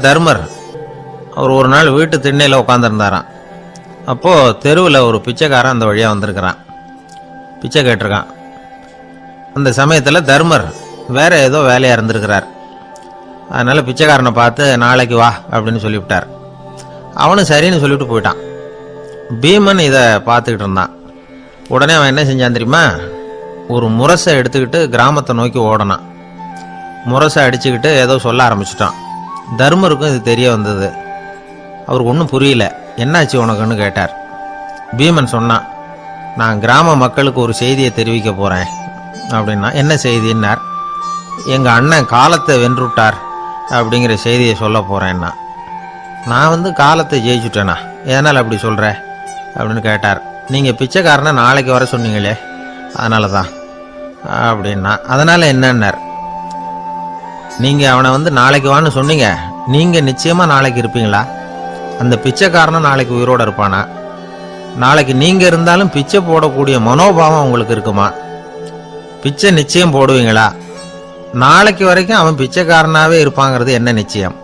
தர்மர் அவர் ஒரு நாள் வீட்டு திண்ணையில் உட்காந்துருந்தாராம். அப்போது தெருவில் ஒரு பிச்சைக்காரன் அந்த வழியாக வந்திருக்கிறான், பிச்சை கேட்டிருக்கான். அந்த சமயத்தில் தர்மர் வேற ஏதோ வேலையாக இருந்திருக்கிறார். அதனால் பிச்சைக்காரனை பார்த்து நாளைக்கு வா அப்படின்னு சொல்லிவிட்டார். அவனும் சரின்னு சொல்லிவிட்டு போயிட்டான். பீமன் இதை பார்த்துக்கிட்டு இருந்தான். உடனே அவன் என்ன செஞ்சான் தெரியுமா, ஒரு முரசை எடுத்துக்கிட்டு கிராமத்தை நோக்கி ஓடனான். முரசை அடிச்சுக்கிட்டு ஏதோ சொல்ல ஆரம்பிச்சிட்டான். தர்மருக்கும் இது தெரிய வந்தது. அவருக்கு ஒன்றும் புரியல. என்னாச்சு உனக்குன்னு கேட்டார். பீமன் சொன்னான், நான் கிராம மக்களுக்கு ஒரு செய்தியை தெரிவிக்க போகிறேன் அப்படின்னா. என்ன செய்தின்னார். எங்கள் அண்ணன் காலத்தை வென்றுட்டார் அப்படிங்கிற செய்தியை சொல்ல போகிறேன்னா. நான் காலத்தை ஜெயிச்சுட்டேனா, ஏனால் அப்படி சொல்கிற அப்படின்னு கேட்டார். நீங்கள் பிச்சைக்காரனை நாளைக்கு வர சொன்னீங்களே, அதனால தான் அப்படின்னா. அதனால் என்னன்னார். நீங்கள் அவனை நாளைக்கு வான்னு சொன்னீங்க, நீங்கள் நிச்சயமாக நாளைக்கு இருப்பீங்களா? அந்த பிச்சைக்காரனும் நாளைக்கு உயிரோடு இருப்பானா? நாளைக்கு நீங்கள் இருந்தாலும் பிச்சை போடக்கூடிய மனோபாவம் உங்களுக்கு இருக்குமா? பிச்சை நிச்சயம் போடுவீங்களா? நாளைக்கு வரைக்கும் அவன் பிச்சைக்காரனாகவே இருப்பாங்கிறது என்ன நிச்சயம்?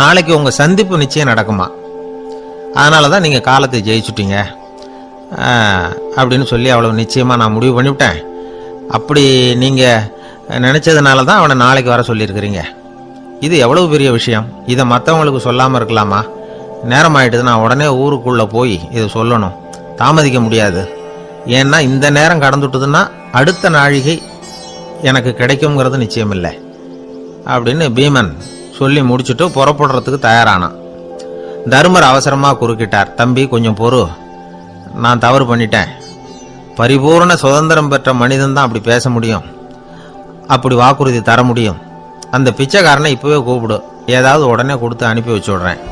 நாளைக்கு உங்கள் சந்திப்பு நிச்சயம் நடக்குமா? அதனால தான் நீங்கள் காலத்தை ஜெயிச்சுட்டீங்க அப்படின்னு சொல்லி அவ்வளோ நிச்சயமாக நான் முடிவு பண்ணிவிட்டேன். அப்படி நீங்கள் நினச்சதுனால தான் அவனை நாளைக்கு வர சொல்லியிருக்கிறீங்க. இது எவ்வளவு பெரிய விஷயம். இதை மற்றவங்களுக்கு சொல்லாமல் இருக்கலாமா? நேரம் ஆகிட்டுது, நான் உடனே ஊருக்குள்ளே போய் இதை சொல்லணும், தாமதிக்க முடியாது. ஏன்னா இந்த நேரம் கடந்துட்டுதுன்னா அடுத்த நாழிகை எனக்கு கிடைக்குங்கிறது நிச்சயம் இல்லை அப்படின்னு பீமன் சொல்லி முடிச்சுட்டு புறப்படுறதுக்கு தயாரானான். தர்மர் அவசரமாக குறுக்கிட்டார். தம்பி கொஞ்சம் பொறு, நான் தவறு பண்ணிட்டேன். பரிபூர்ண சுதந்திரம் பெற்ற மனிதன் தான் அப்படி பேச முடியும், அப்படி வாக்குறுதி தர முடியும். அந்த பிச்சைக்காரனை இப்போவே கூப்பிடு, ஏதாவது உடனே கொடுத்து அனுப்பி வச்சு விட்றேன்.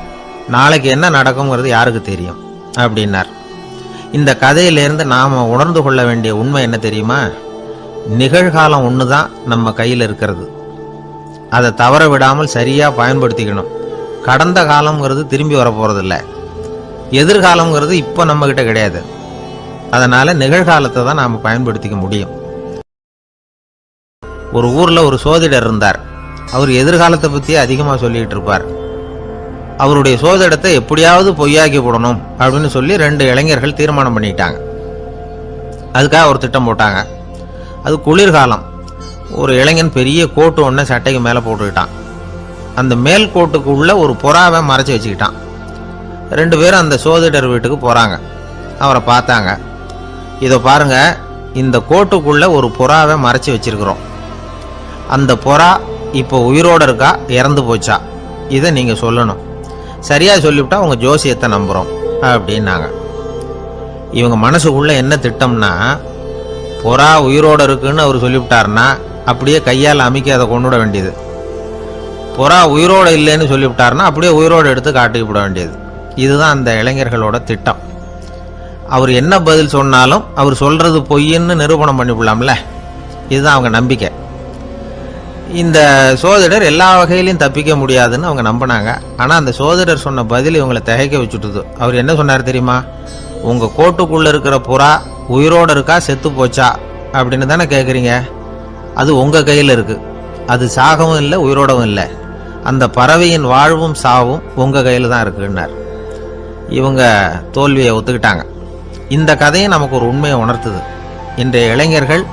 நாளைக்கு என்ன நடக்குங்கிறது யாருக்கு தெரியும் அப்படின்னார். இந்த கதையிலேருந்து நாம் உணர்ந்து கொள்ள வேண்டிய உண்மை என்ன தெரியுமா? நிகழ்காலம் ஒன்று தான் நம்ம கையில் இருக்கிறது. அதை தவற விடாமல் சரியாக பயன்படுத்திக்கணும். கடந்த காலம்ங்கிறது திரும்பி வர போகிறதில்ல. எதிர்காலம்ங்கிறது இப்போ நம்மக்கிட்ட கிடையாது. அதனால் நிகழ்காலத்தை தான் நாம் பயன்படுத்திக்க முடியும். ஒரு ஊரில் ஒரு சோதிடர் இருந்தார். அவர் எதிர்காலத்தை பற்றி அதிகமாக சொல்லிகிட்டு இருப்பார். அவருடைய சோதிடத்தை எப்படியாவது பொய்யாக்கி போடணும் அப்படின்னு சொல்லி 2 இளைஞர்கள் தீர்மானம் பண்ணிட்டாங்க. அதுக்காக ஒரு திட்டம் போட்டாங்க. அது குளிர்காலம். ஒரு இளைஞன் பெரிய கோட்டு ஒன்று சட்டைக்கு மேலே போட்டுக்கிட்டான். அந்த மேல் கோட்டுக்குள்ள ஒரு புறாவை மறைச்சி வச்சுக்கிட்டான். 2 பேரும் அந்த சோதிடர் வீட்டுக்கு போகிறாங்க. அவரை பார்த்தாங்க. இதை பாருங்க, இந்த கோட்டுக்குள்ள ஒரு புறாவை மறைச்சி வச்சிருக்கிறோம். அந்த புறா இப்போ உயிரோடு இருக்கா, இறந்து போச்சா, இதை நீங்கள் சொல்லணும். சரியாக சொல்லிவிட்டா உங்கள் ஜோசியத்தை நம்புகிறோம் அப்படின்னாங்க. இவங்க மனசுக்குள்ளே என்ன திட்டம்னா, புறா உயிரோடு இருக்குன்னு அவர் சொல்லிவிட்டார்னா அப்படியே கையால் அமைக்க அதை கொண்டு விட வேண்டியது. புறா உயிரோடு இல்லைன்னு சொல்லிவிட்டார்னா அப்படியே உயிரோடு எடுத்து காட்டி விட வேண்டியது. இதுதான் அந்த இளைஞர்களோட திட்டம். அவர் என்ன பதில் சொன்னாலும் அவர் சொல்கிறது பொய்ன்னு நிரூபணம் பண்ணிவிடலாம்ல. இதுதான் அவங்க நம்பிக்கை. இந்த சோதிடர் எல்லா வகையிலையும் தப்பிக்க முடியாதுன்னு அவங்க நம்பினாங்க. ஆனால் அந்த சோதிடர் சொன்ன பதில் இவங்களை திகைக்க வச்சுட்டுது. அவர் என்ன சொன்னார் தெரியுமா? உங்கள் கோட்டுக்குள்ளே இருக்கிற புறா உயிரோடு இருக்கா செத்து போச்சா அப்படின்னு தானே கேட்குறீங்க. அது உங்கள் கையில் இருக்குது. அது சாகவும் இல்லை, உயிரோடவும் இல்லை. அந்த பறவையின் வாழ்வும் சாவும் உங்கள் கையில் தான் இருக்குன்னார். இவங்க தோல்வியை ஒத்துக்கிட்டாங்க. இந்த கதையை நமக்கு ஒரு உண்மையை உணர்த்துது. இன்றைய இளைஞர்கள்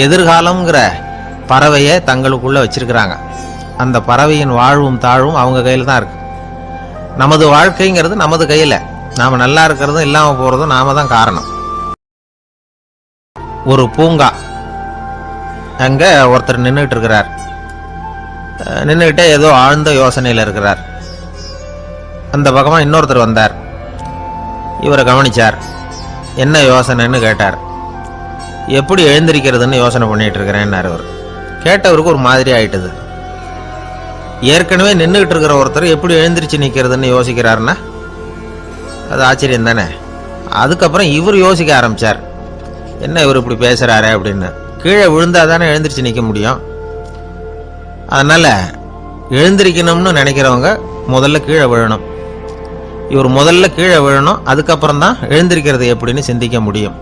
எதிர்காலங்கிற பறவையை தங்களுக்குள்ளே வச்சிருக்கிறாங்க. அந்த பறவையின் வாழ்வும் தாழ்வும் அவங்க கையில் தான் இருக்கு. நமது வாழ்க்கைங்கிறது நமது கையில். நாம் நல்லா இருக்கிறதும் இல்லாமல் போகிறதும் நாம தான் காரணம். ஒரு பூங்கா, அங்கே ஒருத்தர் நின்றுட்டு இருக்கிறார். நின்றுக்கிட்டே ஏதோ ஆழ்ந்த யோசனையில் இருக்கிறார். அந்த பக்கமாக இன்னொருத்தர் வந்தார். இவரை கவனிச்சார். என்ன யோசனைன்னு கேட்டார். எப்படி எழுந்திருக்கிறதுன்னு யோசனை பண்ணிட்டு இருக்கிறேன்னார். அவர் கேட்டவருக்கு ஒரு மாதிரி ஆயிட்டுது. ஏற்கனவே நின்றுகிட்டு இருக்கிற ஒருத்தர் எப்படி எழுந்திரிச்சு நிற்கிறதுன்னு யோசிக்கிறாருன்னா அது ஆச்சரியம் தானே. அதுக்கப்புறம் இவர் யோசிக்க ஆரம்பித்தார். என்ன இவர் இப்படி பேசுகிறாரு அப்படின்னு. கீழே விழுந்தால் தானே எழுந்திரிச்சு நிற்க முடியும். அதனால் எழுந்திரிக்கணும்னு நினைக்கிறவங்க முதல்ல கீழே விழணும். இவர் முதல்ல கீழே விழணும், அதுக்கப்புறம் தான் எழுந்திருக்கிறது எப்படின்னு சிந்திக்க முடியும்.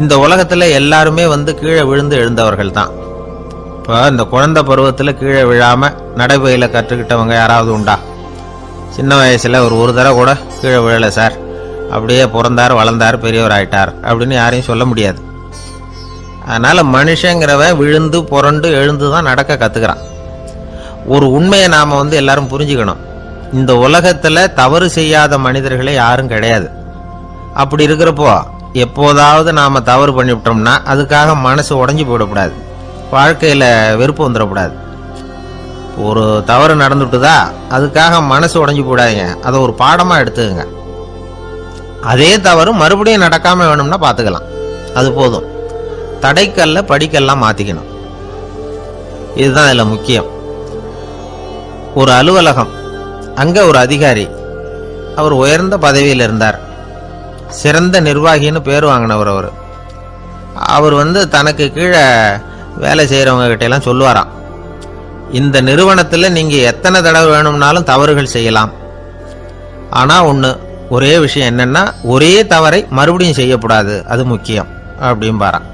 இந்த உலகத்தில் எல்லாருமே கீழே விழுந்து எழுந்தவர்கள் தான். இப்போ இந்த குழந்தை பருவத்தில் கீழே விழாமல் நடைபயில கற்றுக்கிட்டவங்க யாராவது உண்டா? சின்ன வயசில் ஒரு தடவை கூட கீழே விழலை சார், அப்படியே பிறந்தார் வளர்ந்தார் பெரியவர் ஆயிட்டார் அப்படின்னு யாரையும் சொல்ல முடியாது. அதனால் மனுஷங்கிறவன் விழுந்து புரண்டு எழுந்து தான் நடக்க கற்றுக்கிறான். ஒரு உண்மையை நாம் எல்லாரும் புரிஞ்சுக்கணும். இந்த உலகத்தில் தவறு செய்யாத மனிதர்களே யாரும் கிடையாது. அப்படி இருக்கிறப்போ எப்போதாவது நாம் தவறு பண்ணிவிட்டோம்னா அதுக்காக மனசு உடஞ்சி போயிடக்கூடாது, வாழ்க்கையில் வெறுப்பு வந்துடக்கூடாது. ஒரு தவறு நடந்துட்டுதா அதுக்காக மனசு உடஞ்சி போடாதீங்க, அதை ஒரு பாடமாக எடுத்துக்கங்க. அதே தவறு மறுபடியும் நடக்காமல் வேணும்னா பார்த்துக்கலாம், அது போதும். தடைக்கல்ல படிக்கல்லாம் மாற்றிக்கணும், இதுதான் இதில் முக்கியம். ஒரு அலுவலகம், அங்கே ஒரு அதிகாரி, அவர் உயர்ந்த பதவியில் இருந்தார், சிறந்த நிர்வாகின்னு பேர் வாங்கினவர். அவர் தனக்கு கீழே வேலை செய்கிறவங்க கிட்டெல்லாம் சொல்லுவாராம், இந்த நிறுவனத்தில் நீங்கள் எத்தனை தடவை வேணும்னாலும் தவறுகள் செய்யலாம், ஆனால் ஒரே விஷயம் என்னென்னா ஒரே தவறை மறுபடியும் செய்யக்கூடாது, அது முக்கியம் அப்படின்பாராம்.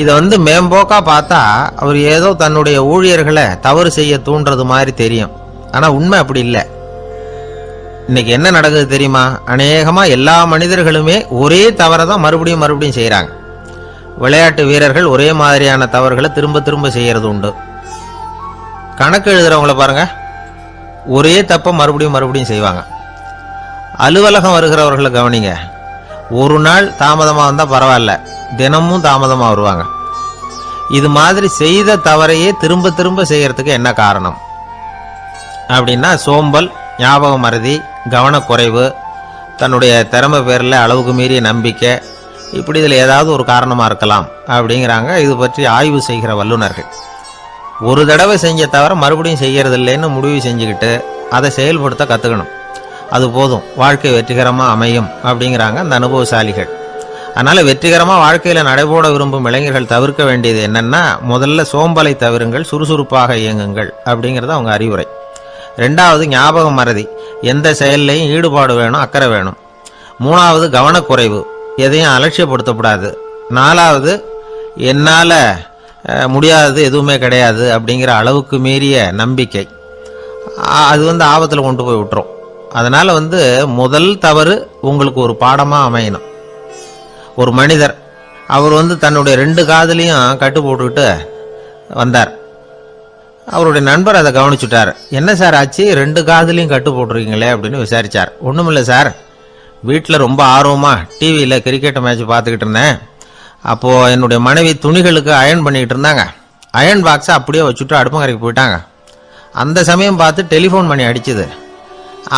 இதை மேம்போக்கா பார்த்தா அவர் ஏதோ தன்னுடைய ஊழியர்களை தவறு செய்ய தூண்டுறது மாதிரி தெரியும். ஆனால் உண்மை அப்படி இல்லை. இன்னைக்கு என்ன நடக்குது தெரியுமா? அநேகமாக எல்லா மனிதர்களுமே ஒரே தவறை தான் மறுபடியும் மறுபடியும் செய்கிறாங்க. விளையாட்டு வீரர்கள் ஒரே மாதிரியான தவறுகளை திரும்ப திரும்ப செய்யறது உண்டு. கணக்கு எழுதுறவங்கள பாருங்க, ஒரே தப்பை மறுபடியும் மறுபடியும் செய்வாங்க. அலுவலகம் வருகிறவர்களை கவனிங்க, ஒரு நாள் தாமதமாக வந்தால் பரவாயில்ல, தினமும் தாமதமாக வருவாங்க. இது மாதிரி செய்த தவறையே திரும்ப திரும்ப செய்யறதுக்கு என்ன காரணம் அப்படின்னா, சோம்பல், ஞாபக மறதி, கவனக்குறைவு, தன்னுடைய திறமை பேரில் அளவுக்கு மீறிய நம்பிக்கை, இப்படி இதில் ஏதாவது ஒரு காரணமாக இருக்கலாம் அப்படிங்கிறாங்க இது பற்றி ஆய்வு செய்கிற வல்லுநர்கள். ஒரு தடவை செஞ்ச தவிர மறுபடியும் செய்யறது இல்லைன்னு முடிவு செஞ்சுக்கிட்டு அதை செயல்படுத்த கற்றுக்கணும், அது போதும், வாழ்க்கை வெற்றிகரமாக அமையும் அப்படிங்கிறாங்க அந்த அனுபவசாலிகள். அதனால் வெற்றிகரமாக வாழ்க்கையில் நடைபோட விரும்பும் இளைஞர்கள் தவிர்க்க வேண்டியது என்னென்னா, முதல்ல சோம்பலை தவிருங்கள், சுறுசுறுப்பாக இயங்குங்கள் அப்படிங்கிறது அவங்க அறிவுரை. ரெண்டாவது ஞாபக மறதி, எந்த செயல்லையும் ஈடுபாடு வேணும், அக்கறை வேணும். மூணாவது கவனக்குறைவு, எதையும் அலட்சியப்படுத்தக்கூடாது. நாலாவது என்னால் முடியாதது எதுவுமே கிடையாது அப்படிங்கிற அளவுக்கு மீறிய நம்பிக்கை, அது ஆபத்தில் கொண்டு போய் விட்டுரும். அதனால் முதல் தவறு உங்களுக்கு ஒரு பாடமாக அமையணும். ஒரு மனிதர், அவர் தன்னுடைய 2 காதுலையும் கட்டு போட்டுக்கிட்டு வந்தார். அவருடைய நண்பர் அதை கவனிச்சுட்டார். என்ன சார் ஆச்சு, 2 காதுலையும் கட்டு போட்டுருக்கீங்களே அப்படின்னு விசாரித்தார். ஒன்றுமில்லை சார், வீட்டில் ரொம்ப ஆர்வமாக டிவியில் கிரிக்கெட் மேட்ச் பார்த்துக்கிட்டு இருந்தேன். அப்போது என்னுடைய மனைவி துணிகளுக்கு அயர்ன் பண்ணிக்கிட்டு இருந்தாங்க. அயர்ன் பாக்ஸை அப்படியே வச்சுட்டு அடுப்பங்கரைக்கு போயிட்டாங்க. அந்த சமயம் பார்த்து டெலிஃபோன் பண்ணி அடிச்சுது.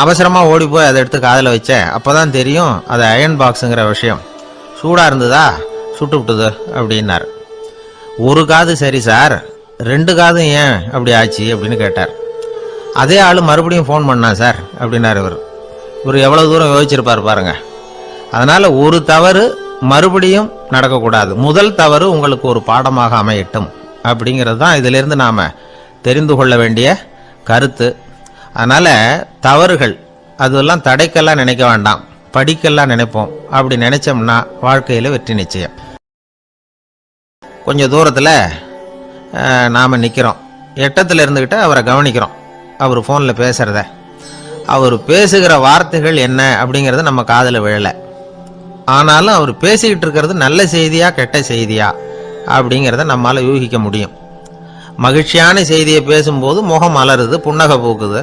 அவசரமாக ஓடி போய் அதை எடுத்து காதில் வச்சேன். அப்போ தான் தெரியும் அது அயர்ன் பாக்ஸுங்கிற விஷயம். சூடாக இருந்ததா, சுட்டு விட்டுது அப்படின்னார். ஒரு காது சரி சார், 2 காதும் ஏன் அப்படி ஆச்சு அப்படின்னு கேட்டார். அதே ஆள் மறுபடியும் ஃபோன் பண்ணா சார் அப்படின்னார் இவர். இவர் எவ்வளோ தூரம் யோசிச்சிருப்பார் பாருங்க. அதனால் ஒரு தவறு மறுபடியும் நடக்கக்கூடாது, முதல் தவறு உங்களுக்கு ஒரு பாடமாக அமையட்டும் அப்படிங்கிறது தான் இதிலிருந்து நாம் தெரிந்து கொள்ள வேண்டிய கருத்து. அதனால் தவறுகள் அதெல்லாம் தடைக்கெல்லாம் நினைக்க வேண்டாம், படிக்கெல்லாம் நினைப்போம். அப்படி நினைச்சோம்னா வாழ்க்கையில் வெற்றி நிச்சயம். கொஞ்சம் தூரத்தில் நாம் நிற்கிறோம், எட்டத்தில் இருந்துக்கிட்டு அவரை கவனிக்கிறோம். அவர் ஃபோனில் பேசுகிறத, அவர் பேசுகிற வார்த்தைகள் என்ன அப்படிங்கிறது நம்ம காதில் விழலை. ஆனாலும் அவர் பேசிக்கிட்டு இருக்கிறது நல்ல செய்தியா கெட்ட செய்தியா அப்படிங்கிறத நம்மளால் யூகிக்க முடியும். மகிழ்ச்சியான செய்தியை பேசும்போது முகம் மலருது, புன்னகை பூக்குது.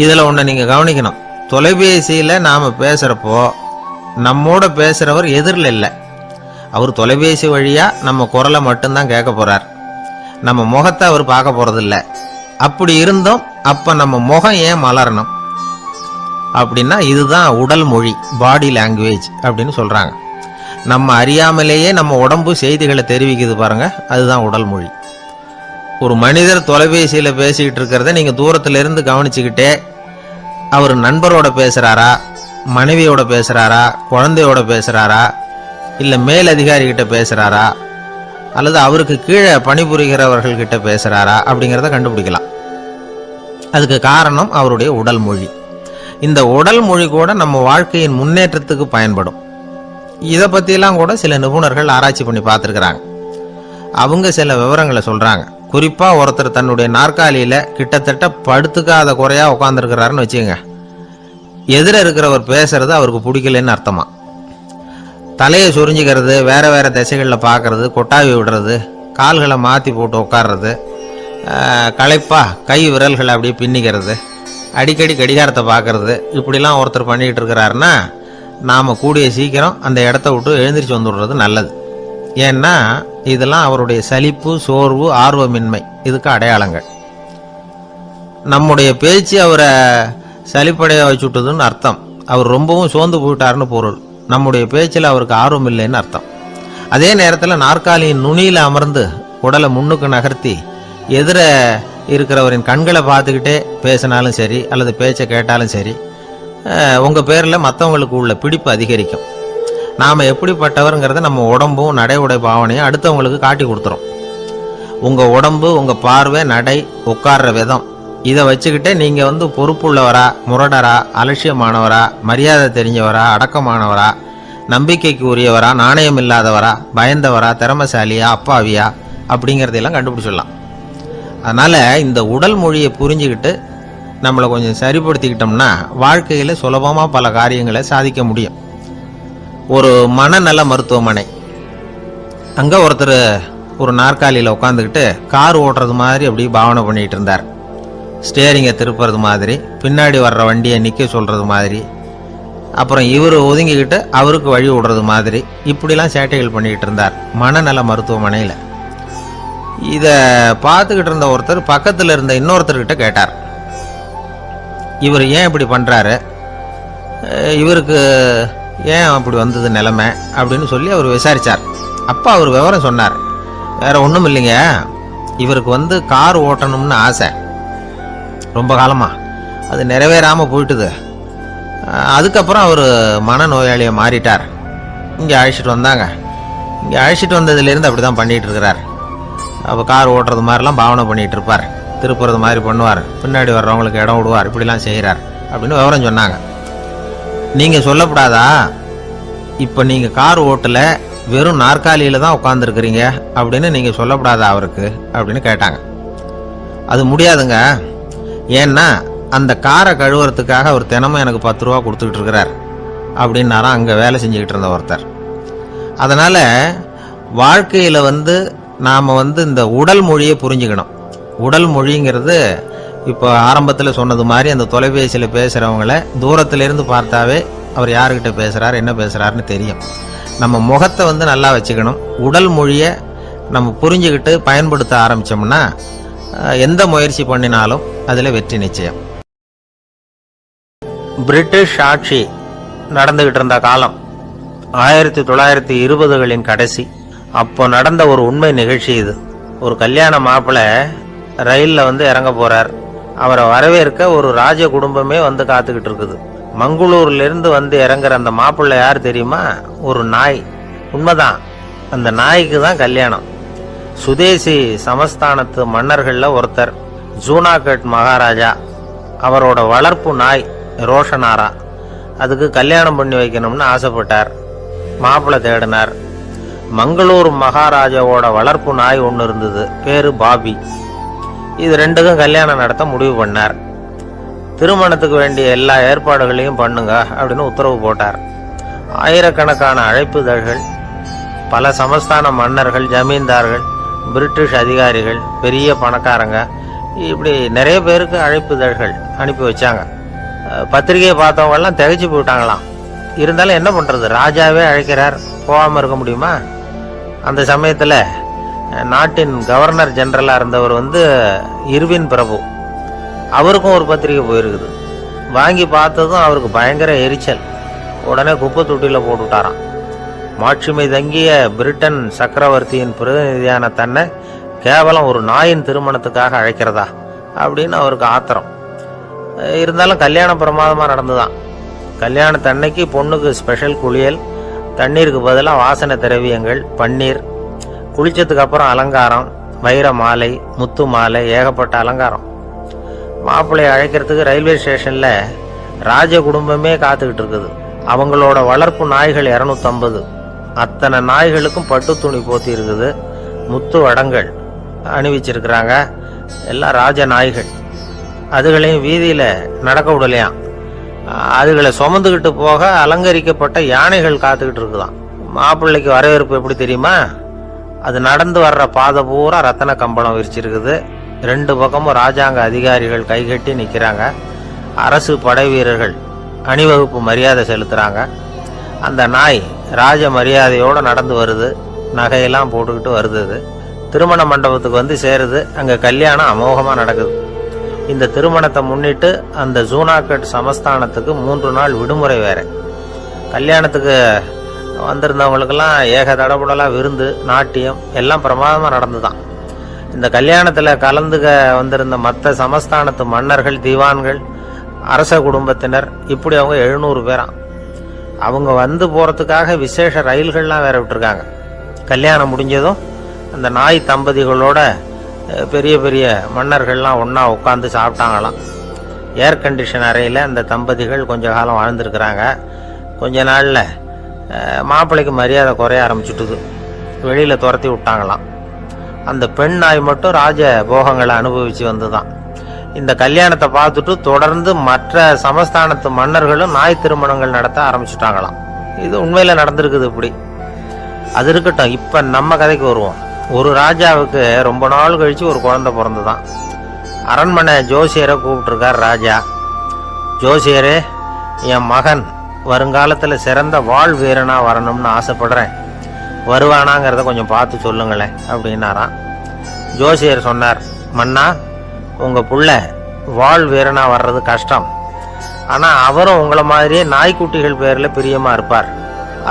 இதில் ஒன்று நீங்கள் கவனிக்கணும், தொலைபேசியில் நாம் பேசுகிறப்போ நம்மோட பேசுகிறவர் எதிரில் இல்லை. அவர் தொலைபேசி வழியாக நம்ம குரலை மட்டும்தான் கேட்க போகிறார், நம்ம முகத்தை அவர் பார்க்க போகிறதில்ல. அப்படி இருந்தோம், அப்போ நம்ம முகம் ஏன் மலரணும் அப்படின்னா, இதுதான் உடல் மொழி, பாடி லாங்குவேஜ் அப்படின்னு சொல்கிறாங்க. நம்ம அறியாமலேயே நம்ம உடம்பு செய்திகளை தெரிவிக்குது பாருங்க, அதுதான் உடல் மொழி. ஒரு மனிதர் தொலைபேசியில் பேசிக்கிட்டு இருக்கிறத நீங்கள் தூரத்திலிருந்து கவனிச்சுக்கிட்டே அவர் நண்பரோட பேசுகிறாரா, மனைவியோட பேசுகிறாரா, குழந்தையோட பேசுகிறாரா, இல்லை மேல் அதிகாரிகிட்ட பேசுகிறாரா, அல்லது அவருக்கு கீழே பணிபுரிகிறவர்கள்கிட்ட பேசுகிறாரா அப்படிங்கிறத கண்டுபிடிக்கலாம். அதுக்கு காரணம் அவருடைய உடல் மொழி. இந்த உடல் மொழி கூட நம்ம வாழ்க்கையின் முன்னேற்றத்துக்கு பயன்படும். இதை பற்றியெல்லாம் கூட சில நிபுணர்கள் ஆராய்ச்சி பண்ணி பார்த்துருக்குறாங்க. அவங்க சில விவரங்களை சொல்றாங்க. குறிப்பா ஒருத்தர் தன்னுடைய நாற்காலியில கிட்டத்தட்ட படுத்துக்காத குறையா உட்காந்துருக்கிறாருன்னு வச்சுக்கோங்க. எதிர இருக்கிறவர் பேசுறது அவருக்கு பிடிக்கலன்னு அர்த்தமா. தலையை சுரிஞ்சிக்கிறது, வேற வேற திசைகளில் பார்க்கறது, கொட்டாவி விடுறது, கால்களை மாற்றி போட்டு உட்கார்றது, களைப்பா கை விரல்களை அப்படியே பின்னிக்கிறது, அடிக்கடி கடிகாரத்தை பார்க்கறது, இப்படிலாம் ஒருத்தர் பண்ணிக்கிட்டு இருக்கிறாருன்னா நாம் கூடிய சீக்கிரம் அந்த இடத்த விட்டு எழுந்திரிச்சு வந்துடுறது நல்லது. ஏன்னா இதெல்லாம் அவருடைய சலிப்பு, சோர்வு, ஆர்வமின்மை இதுக்கு அடையாளங்கள். நம்முடைய பேச்சு அவரை சலிப்படைய வச்சுட்டதுன்னு அர்த்தம். அவர் ரொம்பவும் சோர்ந்து போயிட்டாருன்னு பொருள். நம்முடைய பேச்சில் அவருக்கு ஆர்வம் இல்லைன்னு அர்த்தம். அதே நேரத்தில் நாற்காலியின் நுனியில் அமர்ந்து உடலை முன்னுக்கு நகர்த்தி எதிர இருக்கிறவரின் கண்களை பார்த்துக்கிட்டே பேசினாலும் சரி அல்லது பேச்சை கேட்டாலும் சரி, உங்கள் பேரில் மற்றவங்களுக்கு உள்ள பிடிப்பு அதிகரிக்கும். நாம் எப்படிப்பட்டவருங்கிறத நம்ம உடம்பும் நடை உடை பாவனையும் அடுத்தவங்களுக்கு காட்டி கொடுத்துரும். உங்கள் உடம்பு, உங்கள் பார்வை, நடை, உட்கார்ற விதம் இதை வச்சுக்கிட்டே நீங்கள் பொறுப்புள்ளவரா, முரடரா, அலட்சியமானவரா, மரியாதை தெரிஞ்சவரா, அடக்கமானவரா, நம்பிக்கைக்கு உரியவரா, நாணயம் இல்லாதவரா, பயந்தவரா, திறமைசாலியா, அப்பாவியா அப்படிங்கிறதையெல்லாம் கண்டுபிடிச்சிடலாம். அதனால் இந்த உடல் மொழியை புரிஞ்சுக்கிட்டு நம்மளை கொஞ்சம் சரிப்படுத்திக்கிட்டோம்னா வாழ்க்கையில் சுலபமாக பல காரியங்களை சாதிக்க முடியும். ஒரு மனநல மருத்துவமனை, அங்கே ஒருத்தர் ஒரு நாற்காலியில் உட்காந்துக்கிட்டு கார் ஓட்டுறது மாதிரி அப்படி பாவனை பண்ணிகிட்டு இருந்தார். ஸ்டேரிங்கை திருப்புறது மாதிரி, பின்னாடி வர்ற வண்டியை நிற்க சொல்கிறது மாதிரி, அப்புறம் இவர் ஒதுங்கிக்கிட்டு அவருக்கு வழி விடுறது மாதிரி, இப்படிலாம் சேட்டைகள் பண்ணிக்கிட்டு இருந்தார் மனநல மருத்துவமனையில். இதை பார்த்துக்கிட்டு இருந்த ஒருத்தர் பக்கத்தில் இருந்த இன்னொருத்தர்கிட்ட கேட்டார், இவர் ஏன் இப்படி பண்ணுறாரு, இவருக்கு ஏன் அப்படி வந்தது நிலைமை அப்படின்னு சொல்லி அவர் விசாரித்தார். அப்போ அவர் விவரம் சொன்னார். வேற ஒன்றும் இல்லைங்க, இவருக்கு கார் ஓட்டணும்னு ஆசை ரொம்ப காலமாக, அது நிறைவேறாமல் போயிட்டுது. அதுக்கப்புறம் அவர் மனநோயாளியை மாறிட்டார். இங்கே அழைச்சிட்டு வந்தாங்க. இங்கே அழைச்சிட்டு வந்ததுலேருந்து அப்படி தான் பண்ணிகிட்டு இருக்கிறார். அப்போ கார் ஓட்டுறது மாதிரிலாம் பாவனை பண்ணிகிட்டு இருப்பார், திருப்புறது மாதிரி பண்ணுவார், பின்னாடி வர்றவங்களுக்கு இடம் விடுவார், இப்படிலாம் செய்கிறார் அப்படின்னு விவரம் சொன்னாங்க. நீங்கள் சொல்லப்படாதா, இப்போ நீங்கள் கார் ஓட்டல, வெறும் நாற்காலியில் தான் உட்காந்துருக்குறீங்க அப்படின்னு நீங்கள் சொல்லப்படாதா அவருக்கு அப்படின்னு கேட்டாங்க. அது முடியாதுங்க, ஏன்னா அந்த காரை கழுவுறதுக்காக அவர் தினமும் எனக்கு 10 ரூபா கொடுத்துக்கிட்டு இருக்கிறார் அப்படின்னாராம் அங்கே வேலை செஞ்சுக்கிட்டு இருந்த ஒருத்தர். அதனால் வாழ்க்கையில் நாம் இந்த உடல் மொழியை புரிஞ்சுக்கணும். உடல் மொழிங்கிறது இப்போ ஆரம்பத்தில் சொன்னது மாதிரி அந்த தொலைபேசியில் பேசுகிறவங்கள தூரத்திலிருந்து பார்த்தாவே அவர் யாருக்கிட்ட பேசுகிறார், என்ன பேசுகிறாருன்னு தெரியும். நம்ம முகத்தை நல்லா வச்சுக்கணும். உடல் மொழியை நம்ம புரிஞ்சுக்கிட்டு பயன்படுத்த ஆரம்பித்தோம்னா எந்த முயற்சி பண்ணினாலும் அதில் வெற்றி நிச்சயம். பிரிட்டிஷ் ஆட்சி நடந்துகிட்டு இருந்த காலம் 1920களின் கடைசி. அப்போ நடந்த ஒரு உண்மை நிகழ்ச்சி இது. ஒரு கல்யாண மாப்பிள்ளை ரயிலில் இறங்க போறார். அவரை வரவேற்க ஒரு ராஜ குடும்பமே காத்துக்கிட்டு இருக்குது. மங்களூர்லேருந்து இறங்குற அந்த மாப்பிள்ளை யார் தெரியுமா? ஒரு நாய். உண்மைதான், அந்த நாய்க்கு தான் கல்யாணம். சுதேசி சமஸ்தானத்து மன்னர்களில் ஒருத்தர் ஜூனாகட் மகாராஜா. அவரோட வளர்ப்பு நாய் ரோஷனாரா. அதுக்கு கல்யாணம் பண்ணி வைக்கணும்னு ஆசைப்பட்டார். மாப்பிள்ளை தேடினார். மங்களூர் மகாராஜாவோட வளர்ப்பு நாய் ஒன்று இருந்தது, பேரு பாபி. இது ரெண்டுக்கும் கல்யாணம் நடத்த முடிவு பண்ணார். திருமணத்துக்கு வேண்டிய எல்லா ஏற்பாடுகளையும் பண்ணுங்க அப்படின்னு உத்தரவு போட்டார். ஆயிரக்கணக்கான அழைப்புதழ்கள், பல சமஸ்தான மன்னர்கள், ஜமீன்தார்கள், பிரிட்டிஷ் அதிகாரிகள், பெரிய பணக்காரங்க, இப்படி நிறைய பேருக்கு அழைப்புதழ்கள் அனுப்பி வச்சாங்க. பத்திரிகையை பார்த்தவங்கெல்லாம் திகைச்சு போயிட்டாங்களாம். இருந்தாலும் என்ன பண்ணுறது, ராஜாவே அழைக்கிறார், போகாமல் இருக்க முடியுமா? அந்த சமயத்தில் நாட்டின் கவர்னர் ஜெனரலாக இருந்தவர் இர்வின் பிரபு, அவருக்கும் ஒரு பத்திரிகை போயிருக்குது. வாங்கி பார்த்ததும் அவருக்கு பயங்கர எரிச்சல். உடனே குப்பை தொட்டியில் போட்டுவிட்டாராம். மாட்சிமை தங்கிய பிரிட்டன் சக்கரவர்த்தியின் பிரதிநிதியான தன்னை கேவலம் ஒரு நாயின் திருமணத்துக்காக அழைக்கிறதா அப்படின்னு அவருக்கு ஆத்திரம். இருந்தாலும் கல்யாணம் பிரமாதமாக நடந்துதான். கல்யாணத்தன்னைக்கு பொண்ணுக்கு ஸ்பெஷல் குளியல், தண்ணீருக்கு பதிலாக வாசனை திரவியங்கள், பன்னீர், குளிச்சதுக்கு அப்புறம் அலங்காரம், வைர மாலை, முத்து மாலை, ஏகப்பட்ட அலங்காரம். மாப்பிள்ளையை அழைக்கிறதுக்கு ரயில்வே ஸ்டேஷனில் ராஜ குடும்பமே காத்துக்கிட்டு இருக்குது. அவங்களோட வளர்ப்பு நாய்கள் 250. அத்தனை நாய்களுக்கும் பட்டு துணி போத்தி இருக்குது. முத்து வடங்கள் அணிவிச்சிருக்கிறாங்க. எல்லாம் ராஜ நாய்கள். அதுகளையும் வீதியில் நடக்க விடலையாம். அதுகளை சுமந்துக்கிட்டு போக அலங்கரிக்கப்பட்ட யானைகள் காத்துக்கிட்டு இருக்குதான். மாப்பிள்ளைக்கு வரவேற்பு எப்படி தெரியுமா? அது நடந்து வர்ற பாதை பூரா ரத்தன கம்பளம் விரிச்சிருக்குது. 2 பக்கமும் ராஜாங்க அதிகாரிகள் கைகட்டி நிற்கிறாங்க. அரசு படை வீரர்கள் அணிவகுப்பு மரியாதை செலுத்துகிறாங்க. அந்த நாய் ராஜ மரியாதையோடு நடந்து வருது. நகையெல்லாம் போட்டுக்கிட்டு வருது. அது திருமண மண்டபத்துக்கு வந்து சேருது. அங்கே கல்யாணம் அமோகமாக நடக்குது. இந்த திருமணத்தை முன்னிட்டு அந்த ஜூனாகட் சமஸ்தானத்துக்கு 3 நாள் விடுமுறை வேற. கல்யாணத்துக்கு வந்திருந்தவங்களுக்கெல்லாம் ஏக தடபுடலாக விருந்து, நாட்டியம் எல்லாம் பிரமாதமாக நடந்துதான். இந்த கல்யாணத்தில் கலந்துக்க வந்திருந்த மற்ற சமஸ்தானத்து மன்னர்கள், திவான்கள், அரச குடும்பத்தினர், இப்படி அவங்க 700 பேராம். அவங்க வந்து போகிறதுக்காக விசேஷ ரயில்கள்லாம் வேற விட்டுருக்காங்க. கல்யாணம் முடிஞ்சதும் அந்த நாய் தம்பதிகளோட பெரிய பெரிய மன்னர்கள்லாம் ஒன்றா உட்காந்து சாப்பிட்டாங்களாம். ஏர் கண்டிஷன் அறையில் அந்த தம்பதிகள் கொஞ்ச காலம் வாழ்ந்துருக்கிறாங்க. கொஞ்ச நாளில் மாப்பிள்ளைக்கு மரியாதை குறைய ஆரம்பிச்சுட்டுது. வெளியில் துரத்தி விட்டாங்களாம். அந்த பெண் நாய் மட்டும் ராஜ போகங்களை அனுபவித்து வந்து தான். இந்த கல்யாணத்தை பார்த்துட்டு தொடர்ந்து மற்ற சமஸ்தானத்து மன்னர்களும் நாய் திருமணங்கள் நடத்த ஆரம்பிச்சுட்டாங்களாம். இது உண்மையில் நடந்திருக்குது. இப்படி அது இருக்கட்டும். இப்போ நம்ம கதைக்கு வருவோம். ஒரு ராஜாவுக்கு ரொம்ப நாள் கழித்து ஒரு குழந்தை பிறந்துதான். அரண்மனை ஜோசியரை கூப்பிட்டுருக்கார் ராஜா. ஜோசியரே, என் மகன் வருங்காலத்தில் சிறந்த வாழ் வீரனாக வரணும்னு ஆசைப்படுறேன். வருவானாங்கிறத கொஞ்சம் பார்த்து சொல்லுங்களேன் அப்படின்னாராம். ஜோசியர் சொன்னார், மன்னா, உங்கள் புள்ள வாழ் வீரனாக வர்றது கஷ்டம். ஆனால் அவரும் உங்களை மாதிரியே நாய்க்குட்டிகள் பேரில் பிரியமாக இருப்பார்.